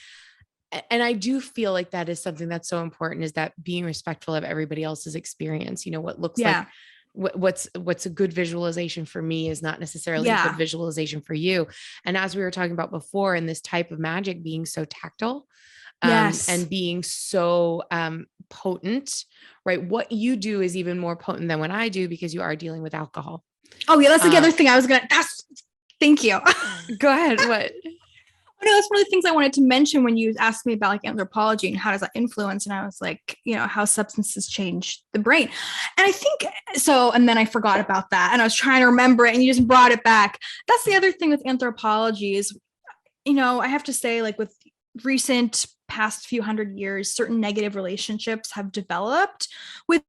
and I do feel like that is something that's so important, is that being respectful of everybody else's experience. What looks like what's a good visualization for me is not necessarily a good visualization for you. And as we were talking about before, in this type of magic being so tactile, and being so potent, right? What you do is even more potent than what I do, because you are dealing with alcohol. Oh yeah, that's the other thing I was thank you. Go ahead. What? No, that's one of the things I wanted to mention when you asked me about like anthropology and how does that influence, and I was like, how substances change the brain. And I think so, and then I forgot about that and I was trying to remember it and you just brought it back. That's the other thing with anthropology is, I have to say, like with recent past few hundred years, certain negative relationships have developed with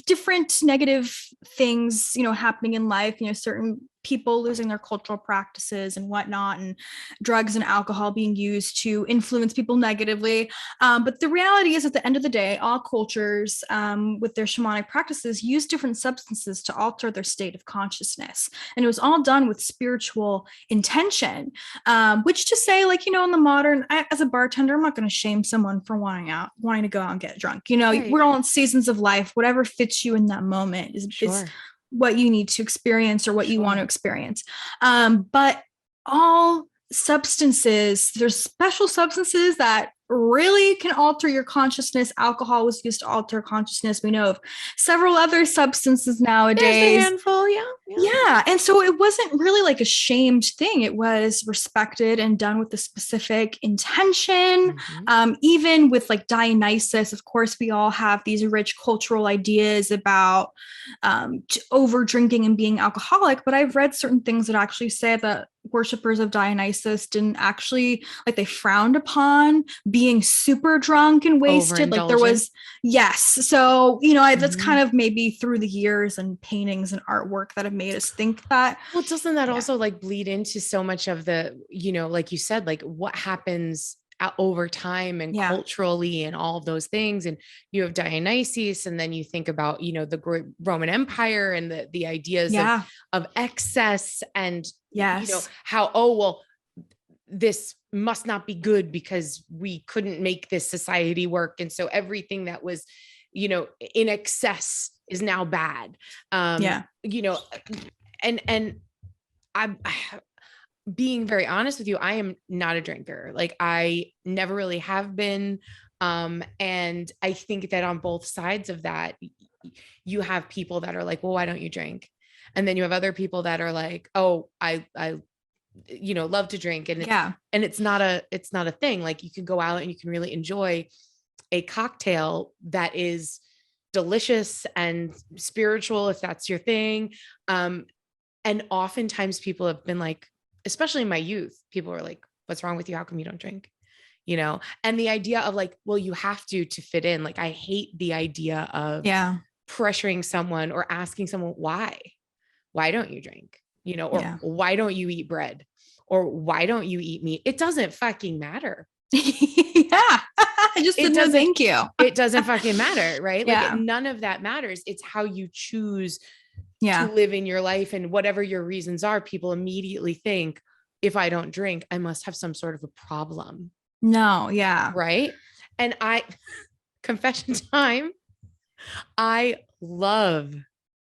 different negative things, happening in life, certain people losing their cultural practices and whatnot, and drugs and alcohol being used to influence people negatively. But the reality is, at the end of the day, all cultures with their shamanic practices use different substances to alter their state of consciousness. And it was all done with spiritual intention, which to say, like, in the modern, as a bartender, I'm not going to shame someone for wanting to go out and get drunk. Right. We're all in seasons of life. Whatever fits you in that moment is what you need to experience or what you want to experience. But all substances, there's special substances that really can alter your consciousness. Alcohol was used to alter consciousness. We know of several other substances nowadays. There's a handful, yeah. And so it wasn't really like a shamed thing. It was respected and done with a specific intention. Even with like Dionysus, of course, we all have these rich cultural ideas about over drinking and being alcoholic. But I've read certain things that actually say that worshippers of Dionysus didn't actually, like, they frowned upon being super drunk and wasted. Like there was, so that's kind of maybe through the years and paintings and artwork that have made us think that. Well, doesn't that also like bleed into so much of the, like you said, like what happens over time and culturally and all of those things. And you have Dionysus, and then you think about, the great Roman Empire and the ideas of excess and, how, this must not be good because we couldn't make this society work. And so everything that was, in excess is now bad. And I'm being very honest with you, I am not a drinker. Like I never really have been. And I think that on both sides of that, you have people that are like, well, why don't you drink? And then you have other people that are like, oh, I love to drink. And it's not a thing. Like you can go out and you can really enjoy a cocktail that is delicious and spiritual, if that's your thing. And oftentimes people have been like, especially in my youth, people were like, what's wrong with you? How come you don't drink? And the idea of like, well, you have to fit in. Like, I hate the idea of pressuring someone or asking someone, why don't you drink? Or why don't you eat bread? or why don't you eat meat? It doesn't fucking matter. Yeah. I just said no, thank you. It doesn't fucking matter, right? Yeah. Like none of that matters. It's how you choose Yeah. to live in your life, and whatever your reasons are, people immediately think, if I don't drink, I must have some sort of a problem. No. Yeah. Right. And confession time, I love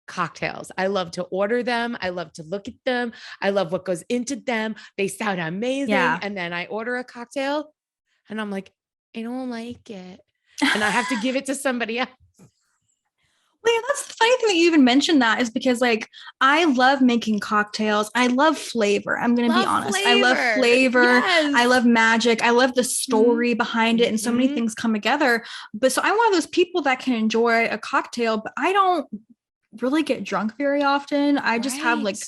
cocktails. I love to order them. I love to look at them. I love what goes into them. They sound amazing. Yeah. And then I order a cocktail and I'm like, I don't like it. And I have to give it to somebody else. Well, yeah, that's the funny thing that you even mentioned that is because like I love making cocktails. I love flavor. I'm going to be honest. I love flavor. Yes. I love magic. I love the story behind it, and so many things come together. But so I'm one of those people that can enjoy a cocktail, but I don't really get drunk very often. I just have like,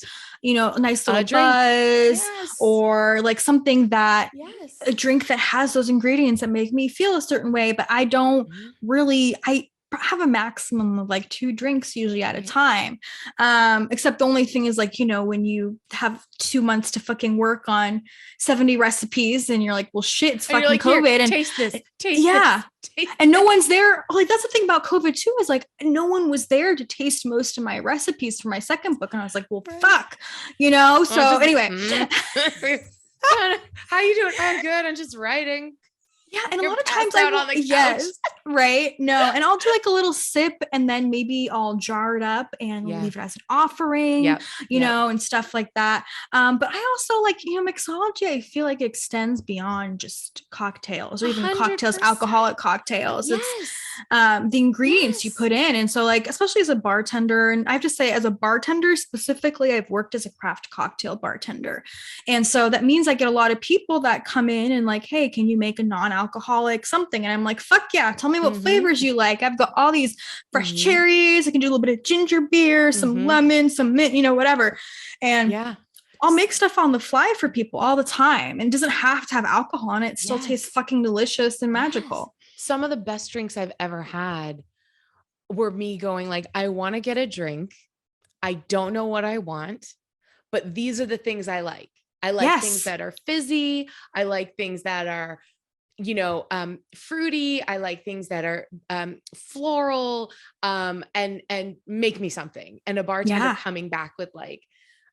you know, a nice little buzz or like something that a drink that has those ingredients that make me feel a certain way, but I don't really, I have a maximum of like 2 drinks usually at a time. Except the only thing is like, you know, when you have 2 months to fucking work on 70 recipes and you're like, well, shit, it's fucking like, COVID. And taste this. And no one's there. Like, that's the thing about COVID too, is like, no one was there to taste most of my recipes for my second book. And I was like, well, fuck, you know? So anyway. How you doing? I'm good. I'm just writing. Yeah. And a lot of times right. No. And I'll do like a little sip and then maybe I'll jar it up and leave it as an offering, you know, and stuff like that. But I also like, you know, mixology, I feel like extends beyond just cocktails or even 100%. cocktails, alcoholic cocktails. It's the ingredients you put in. And so like, especially as a bartender, and I have to say as a bartender specifically, I've worked as a craft cocktail bartender. And so that means I get a lot of people that come in and like, hey, can you make a non-alcoholic something? And I'm like, fuck yeah, tell me what flavors you like. I've got all these fresh cherries. I can do a little bit of ginger beer, some lemon, some mint, you know, whatever. And I'll make stuff on the fly for people all the time. And it doesn't have to have alcohol in it. It still tastes fucking delicious and magical. Some of the best drinks I've ever had were me going like, I want to get a drink. I don't know what I want, but these are the things I like. I like things that are fizzy. I like things that are, you know, fruity. I like things that are floral, and make me something. And a bartender coming back with like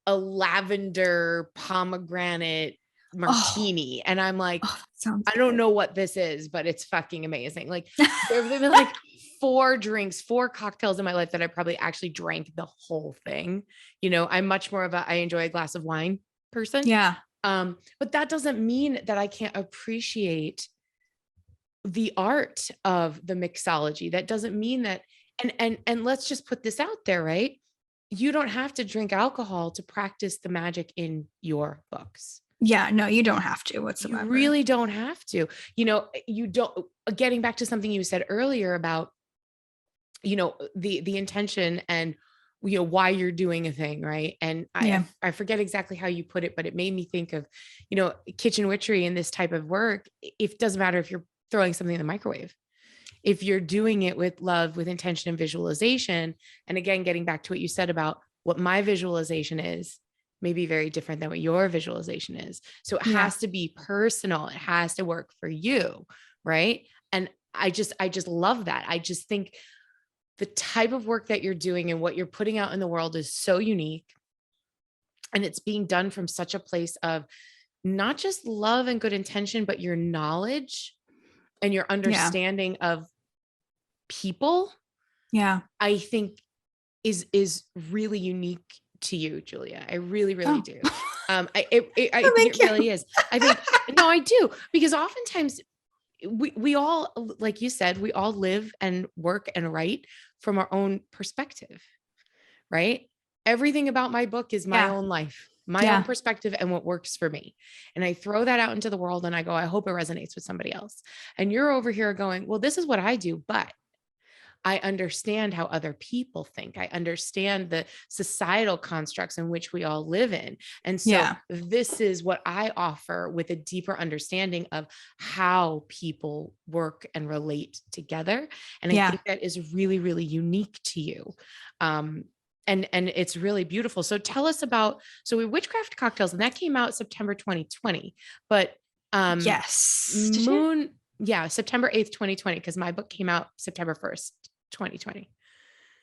a lavender pomegranate martini. And I'm like, I don't know what this is, but it's fucking amazing. Like there have been like 4 cocktails in my life that I probably actually drank the whole thing. You know, I'm much more of I enjoy a glass of wine person. Yeah. But that doesn't mean that I can't appreciate the art of the mixology. That doesn't mean that, and let's just put this out there, right? You don't have to drink alcohol to practice the magic in your books. Yeah, no, you don't have to whatsoever. You really don't have to. You know, you don't, getting back to something you said earlier about, you know, the intention and, you know, why you're doing a thing, right? And I forget exactly how you put it, but it made me think of, you know, kitchen witchery and this type of work. It doesn't matter if you're throwing something in the microwave. If you're doing it with love, with intention and visualization, and again, getting back to what you said about what my visualization is, may be very different than what your visualization is. So it has to be personal. It has to work for you, right? And I just love that. I just think the type of work that you're doing and what you're putting out in the world is so unique. And it's being done from such a place of not just love and good intention, but your knowledge and your understanding of people. Yeah. I think is really unique to you, Julia. I really, really do. I think it really is. I think, no, I do, because oftentimes we all, like you said, we all live and work and write from our own perspective, right? Everything about my book is my own life, my own perspective and what works for me. And I throw that out into the world and I go, I hope it resonates with somebody else. And you're over here going, well, this is what I do, but I understand how other people think. I understand the societal constructs in which we all live in. And so this is what I offer with a deeper understanding of how people work and relate together. And I think that is really, really unique to you. and it's really beautiful. So tell us about, so we Witchcraft Cocktails, and that came out September 2020, but Yes. Did you? Moon, yeah, September 8th, 2020, because my book came out September 1st, 2020.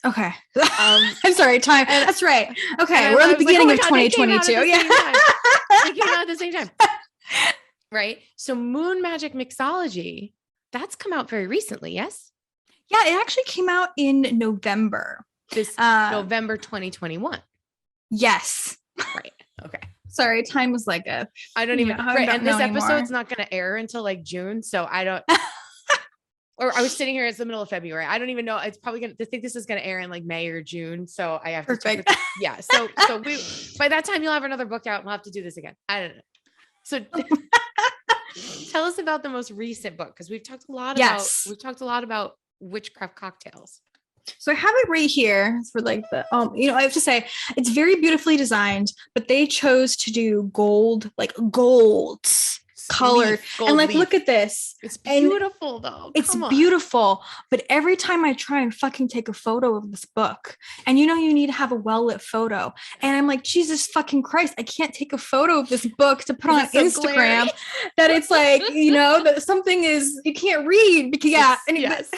Okay. I'm sorry, time. That's right. Okay, we're at the beginning of 2022. Yeah. They came out at the same time. Right. So Moon Magic Mixology, that's come out very recently, yes? Yeah, it actually came out in November. This November 2021. Yes. Right. Okay. Sorry, time was like I don't even right. And this episode's not going to air until like June. So I don't or I was sitting here, it's the middle of February. I don't even know. It's probably going to think this is going to air in like May or June. So I have to check with, yeah. So we, by that time you'll have another book out and we'll have to do this again. I don't know. So tell us about the most recent book. Cause we've talked a lot about Witchcraft Cocktails. So I have it right here for like the, I have to say it's very beautifully designed, but they chose to do gold colored and like, look at this. It's beautiful though. It's beautiful. But every time I try and fucking take a photo of this book, and you need to have a well-lit photo. And I'm like, Jesus fucking Christ, I can't take a photo of this book to put on Instagram that it's like, that something is, you can't read because yes.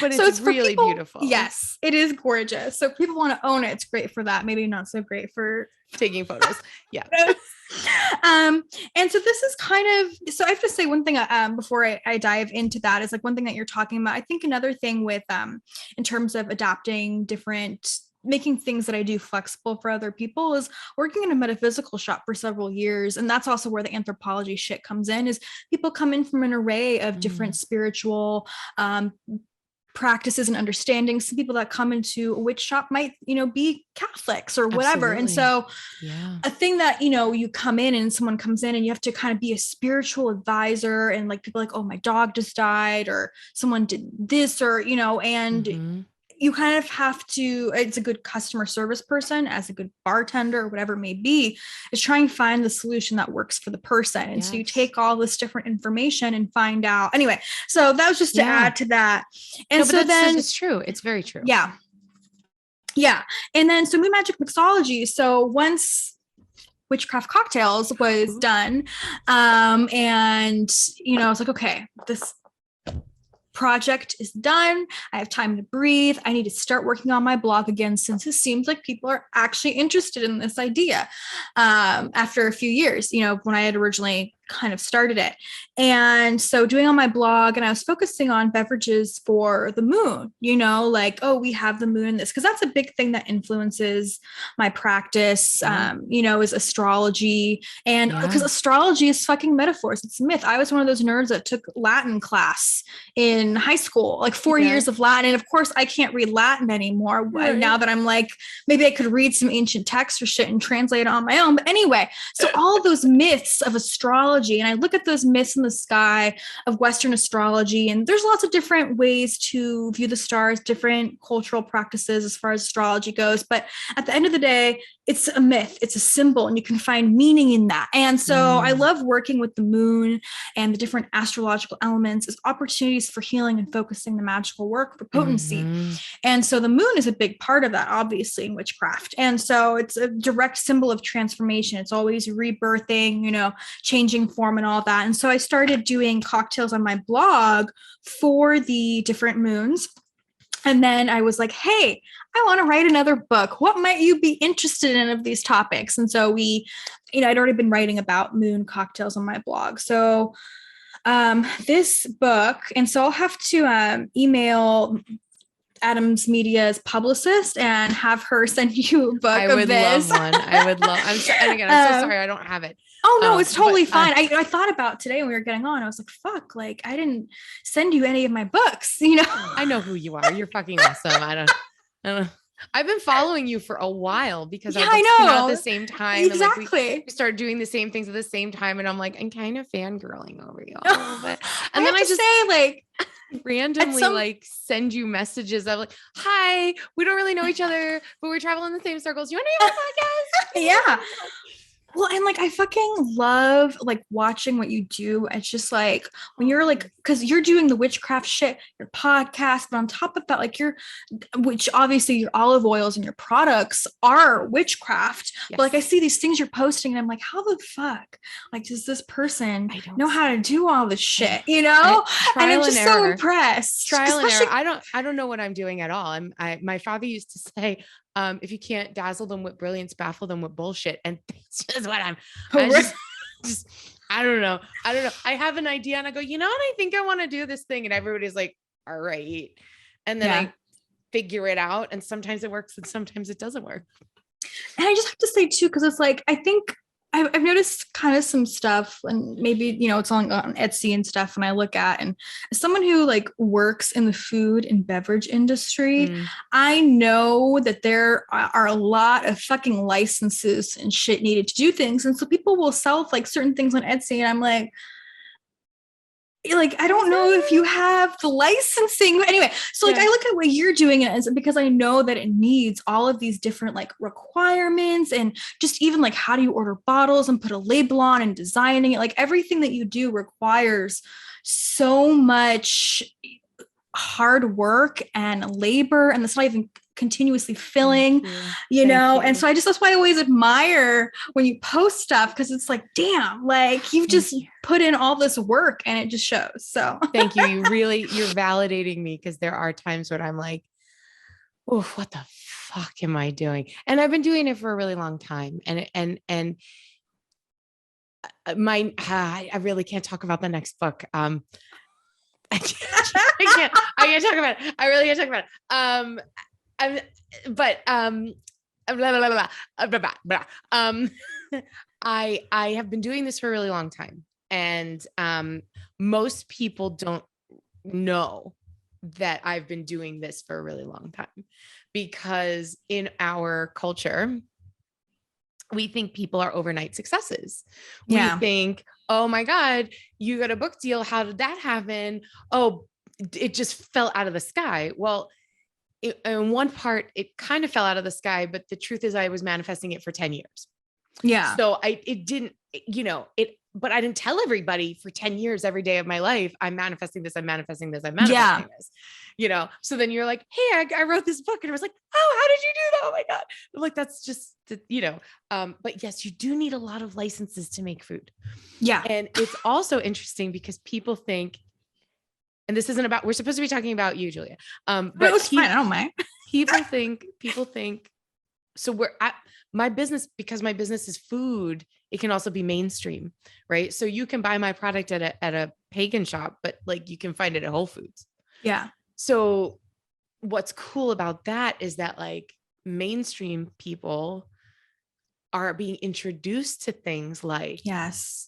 But so it's really beautiful. Yes, it is gorgeous. So if people want to own it, it's great for that. Maybe not so great for taking photos. Yeah. And so this is kind of, so I have to say one thing before I dive into that is like one thing that you're talking about. I think another thing with in terms of adapting making things that I do flexible for other people is working in a metaphysical shop for several years. And that's also where the anthropology shit comes in, is people come in from an array of different spiritual practices and understandings. Some people that come into a witch shop might, be Catholics or whatever. Absolutely. And so a thing that, you come in and someone comes in and you have to kind of be a spiritual advisor, and like people like, oh, my dog just died, or someone did this, or, and you kind of have to, it's a good customer service person, as a good bartender or whatever it may be, is try and find the solution that works for the person. And so you take all this different information and find out. Anyway, so that was just to add to that. And so then it's true. It's very true. Yeah. Yeah. And then, so Moon Magic Mixology. So once Witchcraft Cocktails was done, and, I was like, okay, this project is done. I have time to breathe. I need to start working on my blog again, since it seems like people are actually interested in this idea after a few years, when I had originally kind of started it. And so doing on my blog, and I was focusing on beverages for the moon, like, oh, we have the moon in this, because that's a big thing that influences my practice, is astrology. And because astrology is fucking metaphors, it's myth. I was one of those nerds that took Latin class in high school, like 4 years of Latin. And of course I can't read Latin anymore now that I'm like, maybe I could read some ancient texts or shit and translate it on my own. But anyway, so all of those myths of astrology, and I look at those myths in the sky of Western astrology, and there's lots of different ways to view the stars, different cultural practices as far as astrology goes. But at the end of the day, it's a myth, it's a symbol, and you can find meaning in that. And so I love working with the moon and the different astrological elements as opportunities for healing and focusing the magical work for potency. And so the moon is a big part of that, obviously, in witchcraft. And so it's a direct symbol of transformation. It's always rebirthing, changing form and all that. And so I started doing cocktails on my blog for the different moons. And then I was like, hey, I want to write another book. What might you be interested in of these topics? And so I'd already been writing about moon cocktails on my blog. So this book, and so I'll have to email Adams Media's publicist and have her send you a book of this. Love one. I would love. I'm so sorry I don't have it. Oh no, it's totally fine. I thought about today when we were getting on. I was like, fuck, like I didn't send you any of my books. I know who you are. You're fucking awesome. I don't know. I've been following you for a while because I came out at the same time. Exactly. And like we started doing the same things at the same time. And I'm like, I'm kind of fangirling over you a little bit. And then I just say like randomly send you messages of like, hi, we don't really know each other, but we're traveling in the same circles. You want to hear my podcast? Yeah. Well, and like I fucking love like watching what you do. It's just like when you're like, because you're doing the witchcraft shit, your podcast, but on top of that, like which obviously your olive oils and your products are witchcraft. Yes. But like I see these things you're posting, and I'm like, how the fuck? Like, does this person know how to do all this shit? You know? And I'm just so impressed. Trial and error. I don't know what I'm doing at all. My father used to say, if you can't dazzle them with brilliance, baffle them with bullshit. And that's just what I don't know. I have an idea and I go, you know what? I think I want to do this thing. And everybody's like, all right. And then I figure it out. And sometimes it works and sometimes it doesn't work. And I just have to say too, because it's like, I think I've noticed kind of some stuff, and maybe, you know, it's on Etsy and stuff, and I look at, and as someone who like works in the food and beverage industry, I know that there are a lot of fucking licenses and shit needed to do things. And so people will sell like certain things on Etsy, and I'm like, I don't know if you have the licensing. Anyway, so like I look at what you're doing as, because I know that it needs all of these different like requirements, and just even like how do you order bottles and put a label on and designing it. Like everything that you do requires so much hard work and labor, and that's not even continuously filling, you know. And so that's why I always admire when you post stuff, because it's like, damn, like you've just put in all this work and it just shows. So thank you. You're validating me, because there are times when I'm like, oh, what the fuck am I doing? And I've been doing it for a really long time. And I really can't talk about the next book. I can't talk about it. I really can't talk about it. I have been doing this for a really long time, and most people don't know that I've been doing this for a really long time, because in our culture, we think people are overnight successes. We think, oh my God, you got a book deal. How did that happen? Oh, it just fell out of the sky. Well, in one part, it kind of fell out of the sky, but the truth is I was manifesting it for 10 years. Yeah. So it didn't, but I didn't tell everybody for 10 years, every day of my life, I'm manifesting this, I'm manifesting this, I'm manifesting this, so then you're like, hey, I wrote this book, and it was like, oh, how did you do that? Oh my God. I'm like, that's just, but yes, you do need a lot of licenses to make food. Yeah. And it's also interesting because people think, and this isn't about, we're supposed to be talking about you, Julia. But it was fine. I don't mind. people think, so we're at my business, because my business is food. It can also be mainstream, right? So you can buy my product at a pagan shop, but like you can find it at Whole Foods. Yeah. So what's cool about that is that like mainstream people are being introduced to things like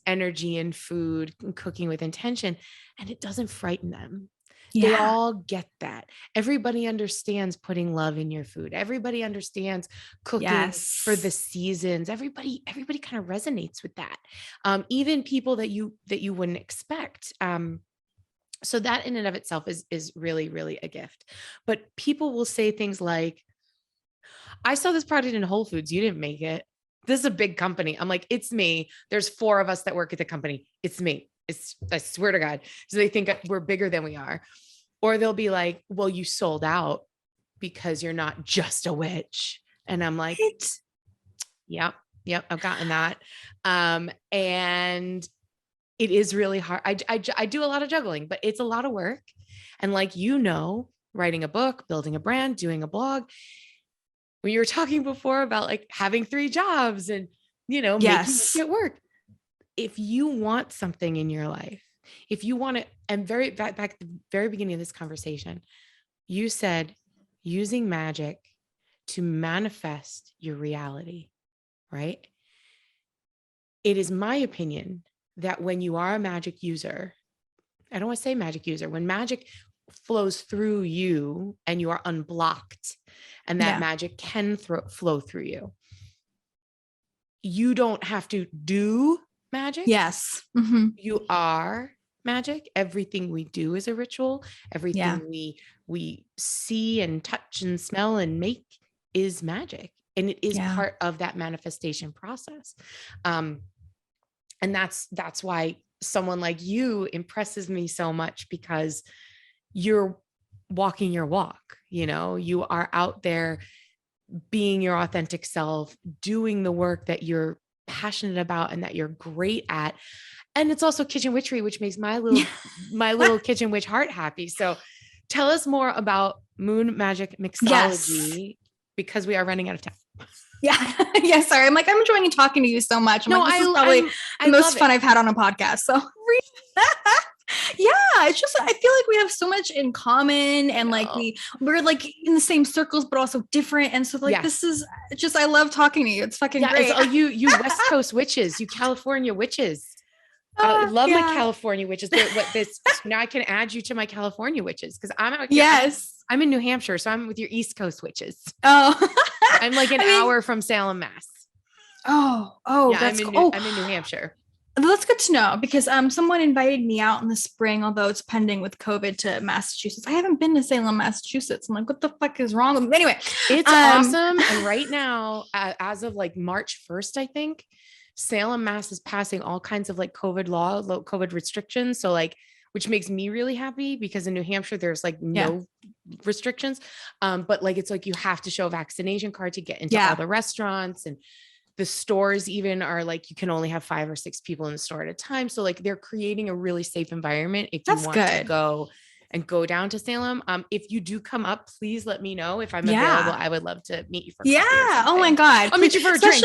energy and food and cooking with intention, and it doesn't frighten them. They all get that. Everybody understands putting love in your food. Everybody understands cooking for the seasons. Everybody kind of resonates with that. Even people that you wouldn't expect. So that in and of itself is really, really a gift. But people will say things like, I saw this product in Whole Foods. You didn't make it. This is a big company. I'm like, it's me. There's 4 of us that work at the company. It's me. I swear to God. So they think we're bigger than we are. Or they'll be like, well, you sold out because you're not just a witch. And I'm like, yep, I've gotten that. And it is really hard. I do a lot of juggling, but it's a lot of work. And like, writing a book, building a brand, doing a blog, when you were talking before about like having 3 jobs and, making it work. If you want something in your life, if you want it, and back at the very beginning of this conversation, you said using magic to manifest your reality, right? It is my opinion that when you are a magic user, I don't want to say magic user, when magic flows through you and you are unblocked, and that magic can flow through you, you don't have to do magic. Yes. Mm-hmm. You are magic. Everything we do is a ritual. Everything we see and touch and smell and make is magic. and it is Yeah. part of that manifestation process. And that's why someone like you impresses me so much, because you're walking your walk. You are out there being your authentic self, doing the work that you're passionate about and that you're great at. And it's also kitchen witchery, which makes my little kitchen witch heart happy. So tell us more about Moon Magic Mixology, because we are running out of time. Yeah. Yeah. Sorry. I'm enjoying talking to you so much. This is probably the most fun I've had on a podcast. So yeah, it's just, I feel like we have so much in common, and like we're like in the same circles, but also different. And so like, this is just, I love talking to you. It's fucking great. You West Coast witches, you California witches. I love my California witches. Now I can add you to my California witches, because I'm out here. Yes. I'm in New Hampshire, so I'm with your East Coast witches. Oh, I'm like an hour from Salem, Mass. Oh, yeah, that's cool. I'm in New Hampshire. That's good to know, because someone invited me out in the spring, although it's pending with COVID, to Massachusetts. I haven't been to Salem, Massachusetts. I'm like, what the fuck is wrong with me? Anyway, it's awesome. And right now, as of like March 1st, I think Salem, Mass is passing all kinds of like COVID restrictions. So like, which makes me really happy, because in New Hampshire, there's like no restrictions. But like, it's like, you have to show a vaccination card to get into all the restaurants, and the stores even are like, you can only have 5 or 6 people in the store at a time. So like, they're creating a really safe environment if you want to go down to Salem. If you do come up, please let me know. If I'm available, I would love to meet you for coffee or something. Oh my God. I'll meet you for a drink.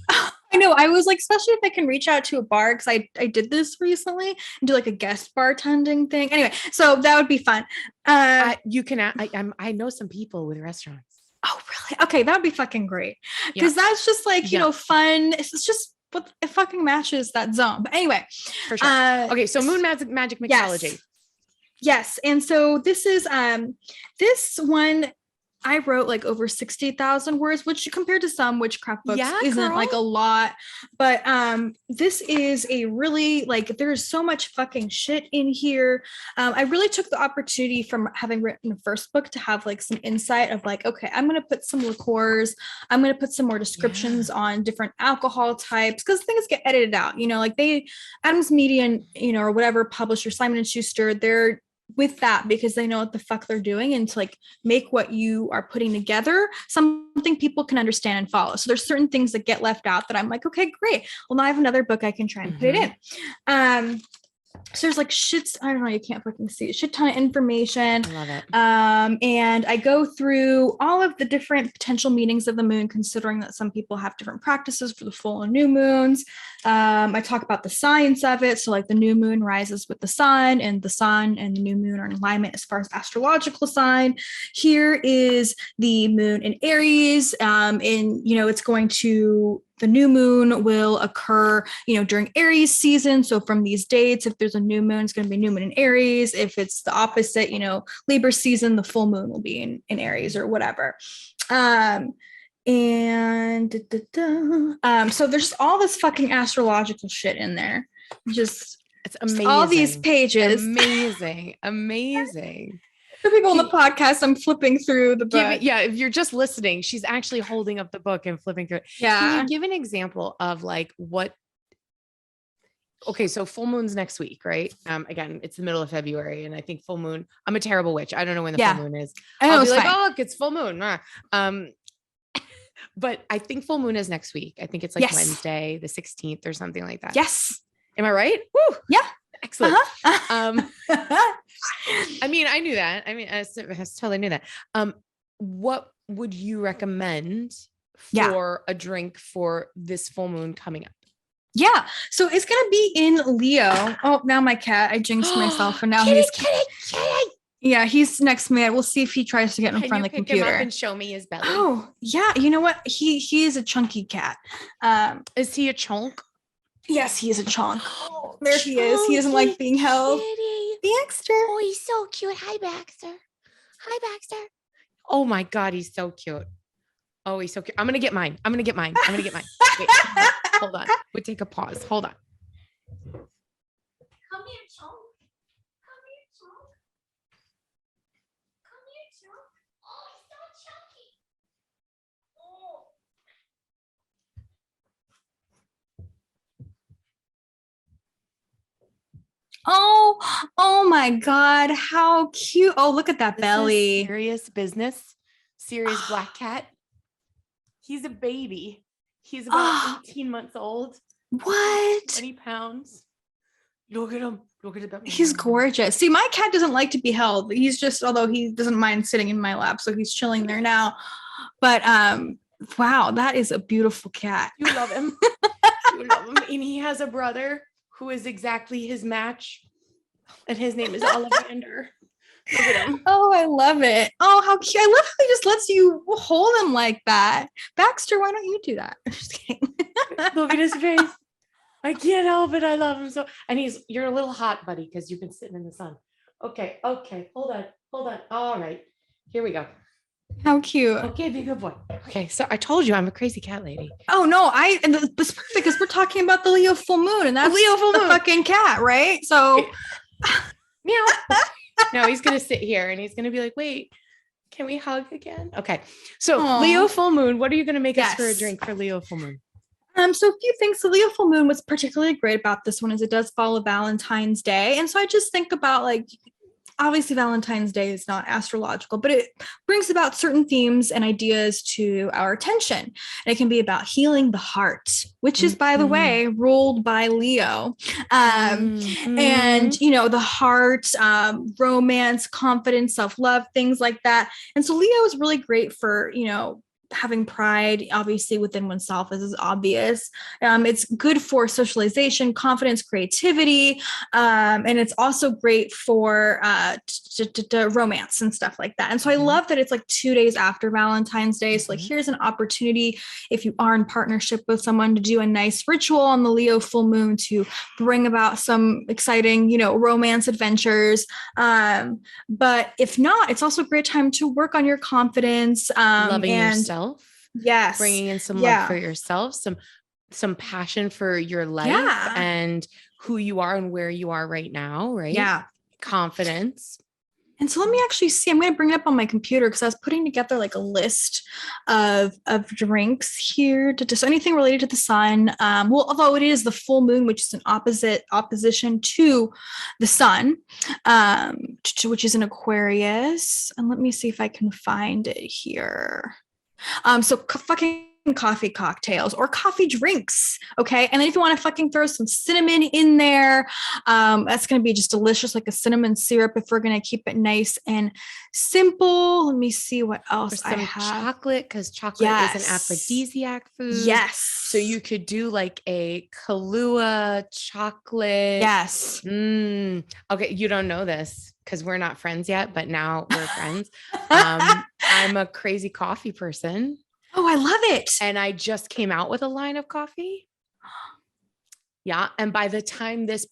I know. I was like, especially if I can reach out to a bar, because I did this recently and do like a guest bartending thing. Anyway, so that would be fun. You can, I know some people with restaurants. Oh, really? Okay. That would be fucking great. Because that's just like, fun. It's just what it fucking matches that zone. But anyway. For sure. Okay. So Moon Magic Mixology. Yes. And so this is, this one I wrote like over 60,000 words, which compared to some witchcraft books isn't like a lot, but this is a really, like, there's so much fucking shit in here. I really took the opportunity from having written the first book to have like some insight of like, okay, I'm going to put some liqueurs, I'm going to put some more descriptions on different alcohol types, because things get edited out, like Adams Media and, or whatever publisher, Simon and Schuster, they're with that because they know what the fuck they're doing, and to like make what you are putting together something people can understand and follow. So there's certain things that get left out that I'm like, okay, great. Well, now I have another book I can try and put it in. So there's like I don't know, you can't fucking see it, shit ton of information. I love it. And I go through all of the different potential meanings of the moon, considering that some people have different practices for the full and new moons. I talk about the science of it. So like the new moon rises with the sun and the new moon are in alignment as far as astrological sign. Here is the moon in Aries. It's going to, the new moon will occur, during Aries season. So from these dates, if there's a new moon, it's going to be new moon in Aries. If it's the opposite, Libra season, the full moon will be in Aries or whatever. So there's all this fucking astrological shit in there. It's amazing. All these pages. Amazing. For people on the podcast, I'm flipping through the book. If you're just listening, she's actually holding up the book and flipping through it. Yeah. Can you give an example of like what? Okay, so full moon's next week, right? Again, it's the middle of February, and I think full moon. I'm a terrible witch. I don't know when the full moon is. I'll be like, oh, look, it's full moon. But I think full moon is next week. I think it's like Wednesday, the 16th, or something like that. Yes. Am I right? Woo. Yeah. Excellent. I mean, I knew that. I mean, I totally knew that. What would you recommend for a drink for this full moon coming up? Yeah. So it's going to be in Leo. Oh, now my cat, I jinxed myself, and now kitty. Yeah, he's next to me. We'll see if he tries to get in front of the computer. Him up and show me his belly? Oh, yeah. You know what? He is a chunky cat. Is he a chunk? Yes, he is a chunk. Oh, there he is. He doesn't like being held. Baxter. Oh, he's so cute. Hi, Baxter. Oh my God, he's so cute. Oh, he's so cute. I'm going to get mine. Wait, hold on. We'll take a pause. Hold on. Come here, chunk. Oh, he's so chunky. Oh, Oh my God, how cute. Oh, look at that This belly. is serious business. Serious black cat. He's a baby. He's about 18 months old. What? 20 pounds. Look at him. Look at him. He's gorgeous. See, my cat doesn't like to be held. He's just, although he doesn't mind sitting in my lap, so he's chilling there now. But wow, that is a beautiful cat. You love him. You love him. And he has a brother who is exactly his match. And his name is Ollivander. Look at him. Oh, I love it. Oh, how cute. I love how he just lets you hold him like that. Baxter, why don't you do that? I'm just kidding. Look at his face. I can't help it. I love him so. And you're a little hot, buddy, because you've been sitting in the sun. Okay. Hold on. All right. Here we go. How cute. Okay, be a good boy. Okay, so I told you I'm a crazy cat lady. Oh no, and it's perfect because we're talking about the Leo full moon, and that's Leo full moon, fucking cat, right? So meow. Now he's gonna sit here and he's gonna be like, wait, can we hug again? Okay. So aww. Leo full moon, what are you gonna make us for a drink for Leo full moon? So a few things. So Leo full moon, what's particularly great about this one is it does follow Valentine's Day. And so I just think about like, obviously Valentine's Day is not astrological, but it brings about certain themes and ideas to our attention. And it can be about healing the heart, which is, by the way, ruled by Leo. And, you know, the heart, romance, confidence, self-love, things like that. And so Leo is really great for, you know, having pride, obviously, within oneself is obvious. It's good for socialization, confidence, creativity, and it's also great for romance and stuff like that. And so I love that it's like 2 days after Valentine's Day. So like, here's an opportunity if you are in partnership with someone to do a nice ritual on the Leo full moon to bring about some exciting, you know, romance adventures. But if not, it's also a great time to work on your confidence, loving and yourself. Yes. Bringing in some love for yourself, some passion for your life and who you are and where you are right now, right? Yeah. Confidence. And so let me actually see, I'm going to bring it up on my computer because I was putting together like a list of drinks here so anything related to the sun. Well, although it is the full moon, which is an opposition to the sun, which is an Aquarius. And let me see if I can find it here. So fucking coffee cocktails or coffee drinks. Okay. And then if you want to fucking throw some cinnamon in there, that's going to be just delicious, like a cinnamon syrup if we're going to keep it nice and simple. Let me see what else I have. Chocolate, because chocolate is an aphrodisiac food. Yes. So you could do like a Kahlua chocolate. Yes. Okay. You don't know this because we're not friends yet, but now we're friends. I'm a crazy coffee person. Oh, I love it. And I just came out with a line of coffee. Yeah. And by the time this,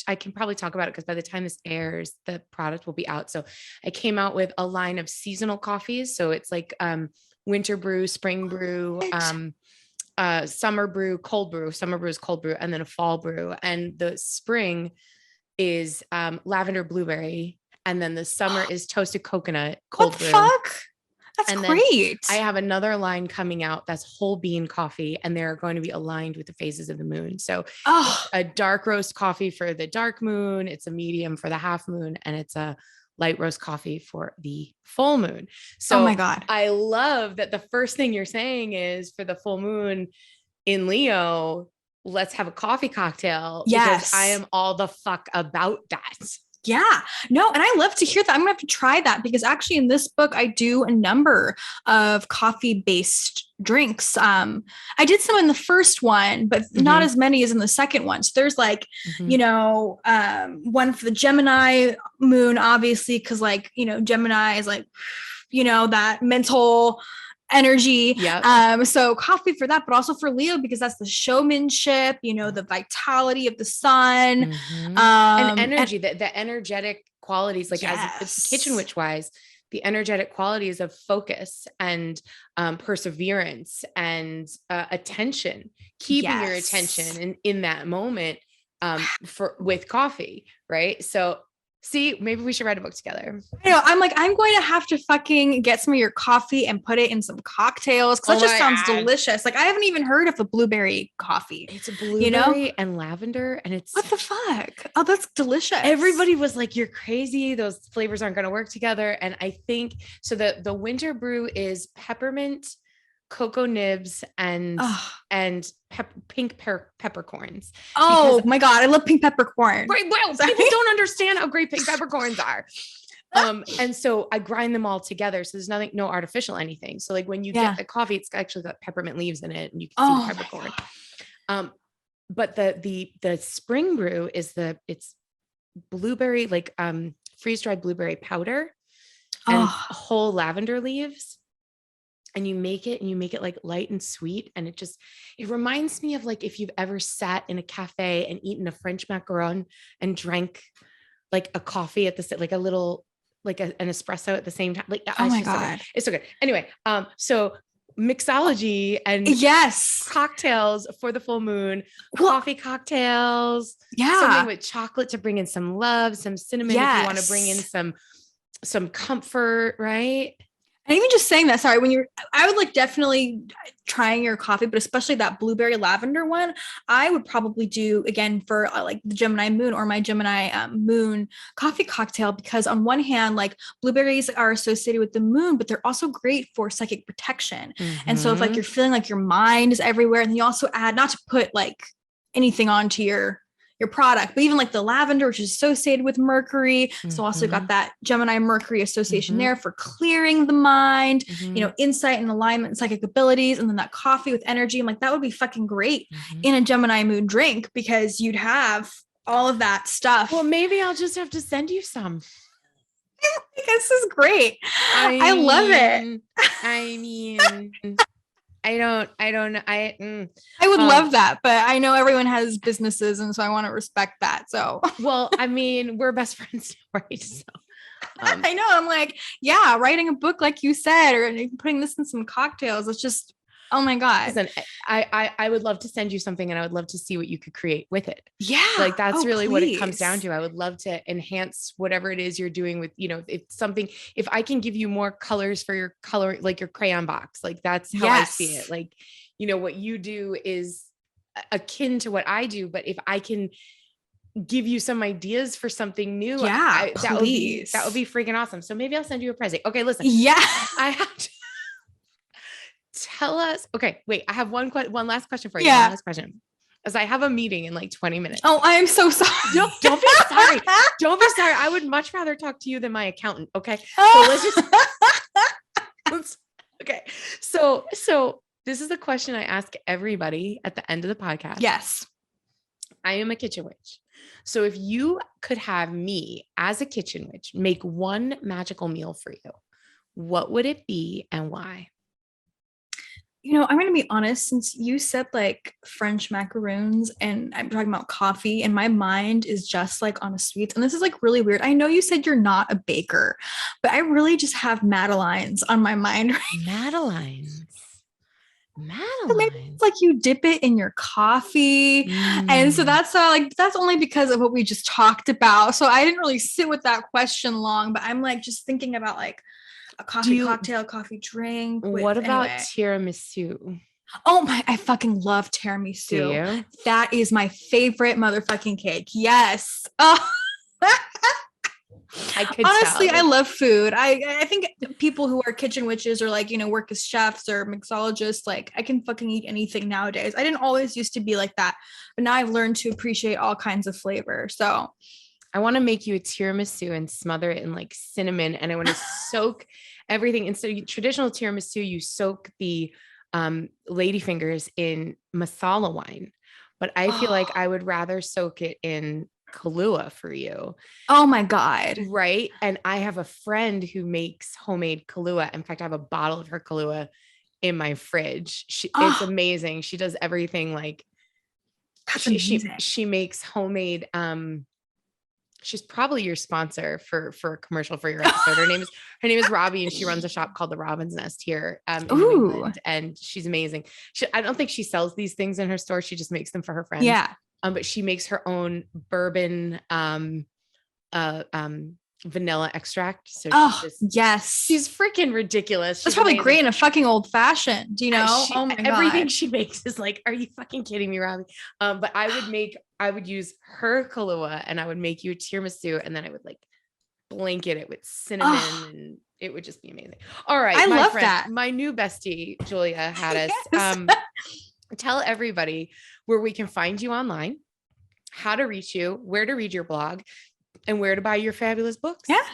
I can probably talk about it because by the time this airs, the product will be out. So I came out with a line of seasonal coffees. So it's like winter brew, spring brew, summer brew, cold brew. Summer brew is cold brew, and then a fall brew. And the spring is lavender blueberry. And then the summer is toasted coconut cold brew. What the fuck? That's great. I have another line coming out that's whole bean coffee, and they're going to be aligned with the phases of the moon. So a dark roast coffee for the dark moon, it's a medium for the half moon, and it's a light roast coffee for the full moon. So oh my God. I love that the first thing you're saying is for the full moon in Leo, let's have a coffee cocktail. Yes. Because I am all the fuck about that. Yeah, no. And I love to hear that. I'm gonna have to try that because actually in this book, I do a number of coffee based drinks. I did some in the first one, but not as many as in the second one. So there's like, you know, one for the Gemini moon, obviously, because like, you know, Gemini is like, you know, that mental energy. So coffee for that, but also for Leo, because that's the showmanship, you know, the vitality of the sun, and energy, the energetic qualities, like as kitchen witch wise, the energetic qualities of focus and perseverance and attention, keeping your attention in that moment with coffee, right? So See, maybe we should write a book together. You know, I'm like, I'm going to have to fucking get some of your coffee and put it in some cocktails because that just sounds delicious. Like I haven't even heard of a blueberry coffee. It's a blueberry and lavender, and it's what the fuck? Oh, that's delicious. Everybody was like, "You're crazy. Those flavors aren't going to work together." And I think so. The winter brew is peppermint, cocoa nibs, and pink peppercorns. Oh my God, I love pink peppercorn. Right. Well, people don't understand how great pink peppercorns are. And so I grind them all together. So there's no artificial anything. So like when you get the coffee, it's actually got peppermint leaves in it and you can see the peppercorn. But the spring brew is it's blueberry, like freeze-dried blueberry powder and whole lavender leaves. And you make it like light and sweet. And it reminds me of like, if you've ever sat in a cafe and eaten a French macaron and drank like a coffee at the, like a little, like an espresso at the same time. Like, oh my God. It's so good. Anyway. So mixology and cocktails for the full moon, coffee cocktails, something with chocolate to bring in some love, some cinnamon. If you want to bring in some comfort, right? And even just saying that, sorry, I would like definitely trying your coffee, but especially that blueberry lavender one, I would probably do again for like the Gemini moon or my Gemini moon coffee cocktail, because on one hand, like blueberries are associated with the moon, but they're also great for psychic protection. And so if like you're feeling like your mind is everywhere, and then you also add, not to put like anything onto your product, but even like the lavender, which is associated with Mercury. So also got that Gemini Mercury association there for clearing the mind, you know, insight and alignment and psychic abilities. And then that coffee with energy. I'm like, that would be fucking great in a Gemini moon drink because you'd have all of that stuff. Well, maybe I'll just have to send you some. This is great. I love it. I mean, I don't know. I would love that, but I know everyone has businesses, and so I want to respect that. So, well, I mean, we're best friends, right? So, I know. I'm like, yeah, writing a book, like you said, or putting this in some cocktails. It's just, oh my God. Listen, I would love to send you something, and I would love to see what you could create with it. Yeah. Like that's really what it comes down to. I would love to enhance whatever it is you're doing with, you know, if I can give you more colors for your color, like your crayon box, like that's how I see it. Like, you know, what you do is akin to what I do, but if I can give you some ideas for something new, that would be freaking awesome. So maybe I'll send you a present. Okay, listen. Yeah. I have to tell us. Okay, wait. I have one last question for you. Yeah. One last question. As I have a meeting in like 20 minutes. Oh, I am so sorry. No, don't be sorry. Don't be sorry. I would much rather talk to you than my accountant. Okay. So okay. So this is the question I ask everybody at the end of the podcast. Yes. I am a kitchen witch. So if you could have me as a kitchen witch make one magical meal for you, what would it be and why? You know, I'm going to be honest, since you said like French macaroons and I'm talking about coffee, and my mind is just like on a sweets. And this is like really weird. I know you said you're not a baker, but I really just have Madeleines on my mind. Madeleines. So maybe it's like you dip it in your coffee. And so that's that's only because of what we just talked about. So I didn't really sit with that question long, but I'm like just thinking about like a coffee cocktail, coffee drink. What about tiramisu? Oh my, I fucking love tiramisu. Do you? That is my favorite motherfucking cake. Yes. Oh. Honestly, I love food. I think people who are kitchen witches or like, you know, work as chefs or mixologists, like I can fucking eat anything nowadays. I didn't always used to be like that, but now I've learned to appreciate all kinds of flavor. So I want to make you a tiramisu and smother it in like cinnamon, and I want to soak everything. Instead of traditional tiramisu, you soak the ladyfingers in masala wine, but I feel like I would rather soak it in Kahlua for you. Oh my God. Right. And I have a friend who makes homemade Kahlua. In fact, I have a bottle of her Kahlua in my fridge. It's amazing. She does everything like she makes homemade. She's probably your sponsor for a commercial for your episode. Her name is Robbie, and she runs a shop called the Robin's Nest here in New England, and she's amazing. I don't think she sells these things in her store. She just makes them for her friends. Yeah. But she makes her own bourbon vanilla extract. So Oh, yes. she's freaking ridiculous. That's She's probably amazing. great in a fucking old fashioned, you know? Oh my Everything God. she makes is like, are you fucking kidding me, Robbie? But I would use her Kahlua and I would make you a tiramisu, and then I would like blanket it with cinnamon and it would just be amazing. All right. I my love friend, that. my new bestie, Julia Hadas. Yes. Tell everybody where we can find you online, how to reach you, where to read your blog, and where to buy your fabulous books. Yeah.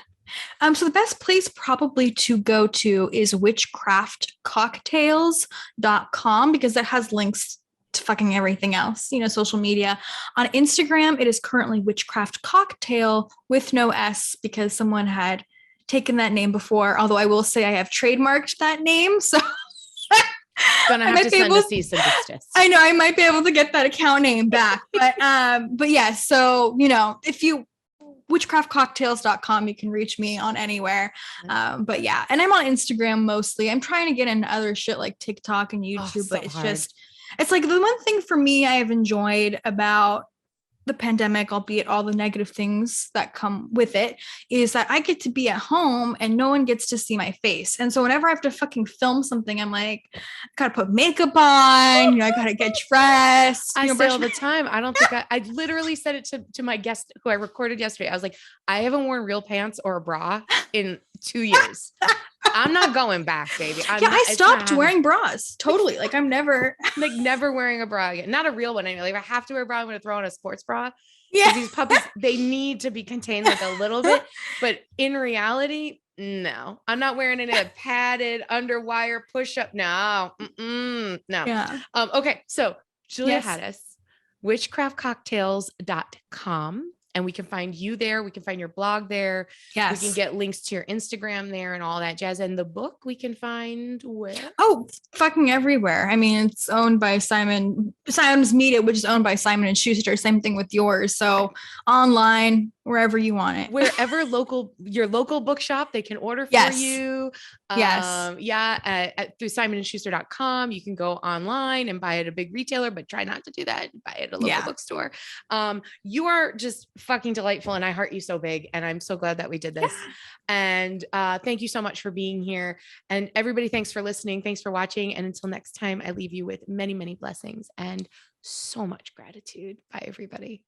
So the best place probably to go to is witchcraftcocktails.com, because that has links to fucking everything else, you know, social media. On Instagram, it is currently Witchcraft Cocktail with no S, because someone had taken that name before. Although I will say I have trademarked that name. So Gonna have to send a cease and desist. I know I might be able to get that account name back. But yeah, so you know, if you witchcraftcocktails.com, you can reach me on anywhere. But yeah, and I'm on Instagram mostly. I'm trying to get into other shit like TikTok and YouTube, but it's just, it's like the one thing for me I have enjoyed about the pandemic, albeit all the negative things that come with it, is that I get to be at home and no one gets to see my face. And so whenever I have to fucking film something, I'm like, I gotta put makeup on, you know, I gotta get dressed. I you know, say all the time. I don't think I literally said it to my guest who I recorded yesterday. I was like, I haven't worn real pants or a bra in 2 years. I'm not going back, baby. I stopped wearing bras. Totally. Like I'm never never wearing a bra again. Not a real one. Anyway. Like if I have to wear a bra, I'm going to throw on a sports bra. Yeah. These puppies, they need to be contained like a little bit, but in reality, no, I'm not wearing any padded underwire push-up. No, no. Yeah. Okay. So Julia Hadas, witchcraftcocktails.com. And we can find you there. We can find your blog there. Yes. We can get links to your Instagram there and all that jazz. And the book we can find where? Oh, fucking everywhere. I mean, it's owned by Simon's Media, which is owned by Simon and Schuster. Same thing with yours. So online, wherever you want it. Wherever your local bookshop, they can order for you. Yes. Through simonandschuster.com. You can go online and buy it at a big retailer, but try not to do that. Buy it at a local bookstore. You are just fucking delightful and I heart you so big. And I'm so glad that we did this. And thank you so much for being here. And everybody, thanks for listening. Thanks for watching. And until next time, I leave you with many, many blessings and so much gratitude. Bye, everybody.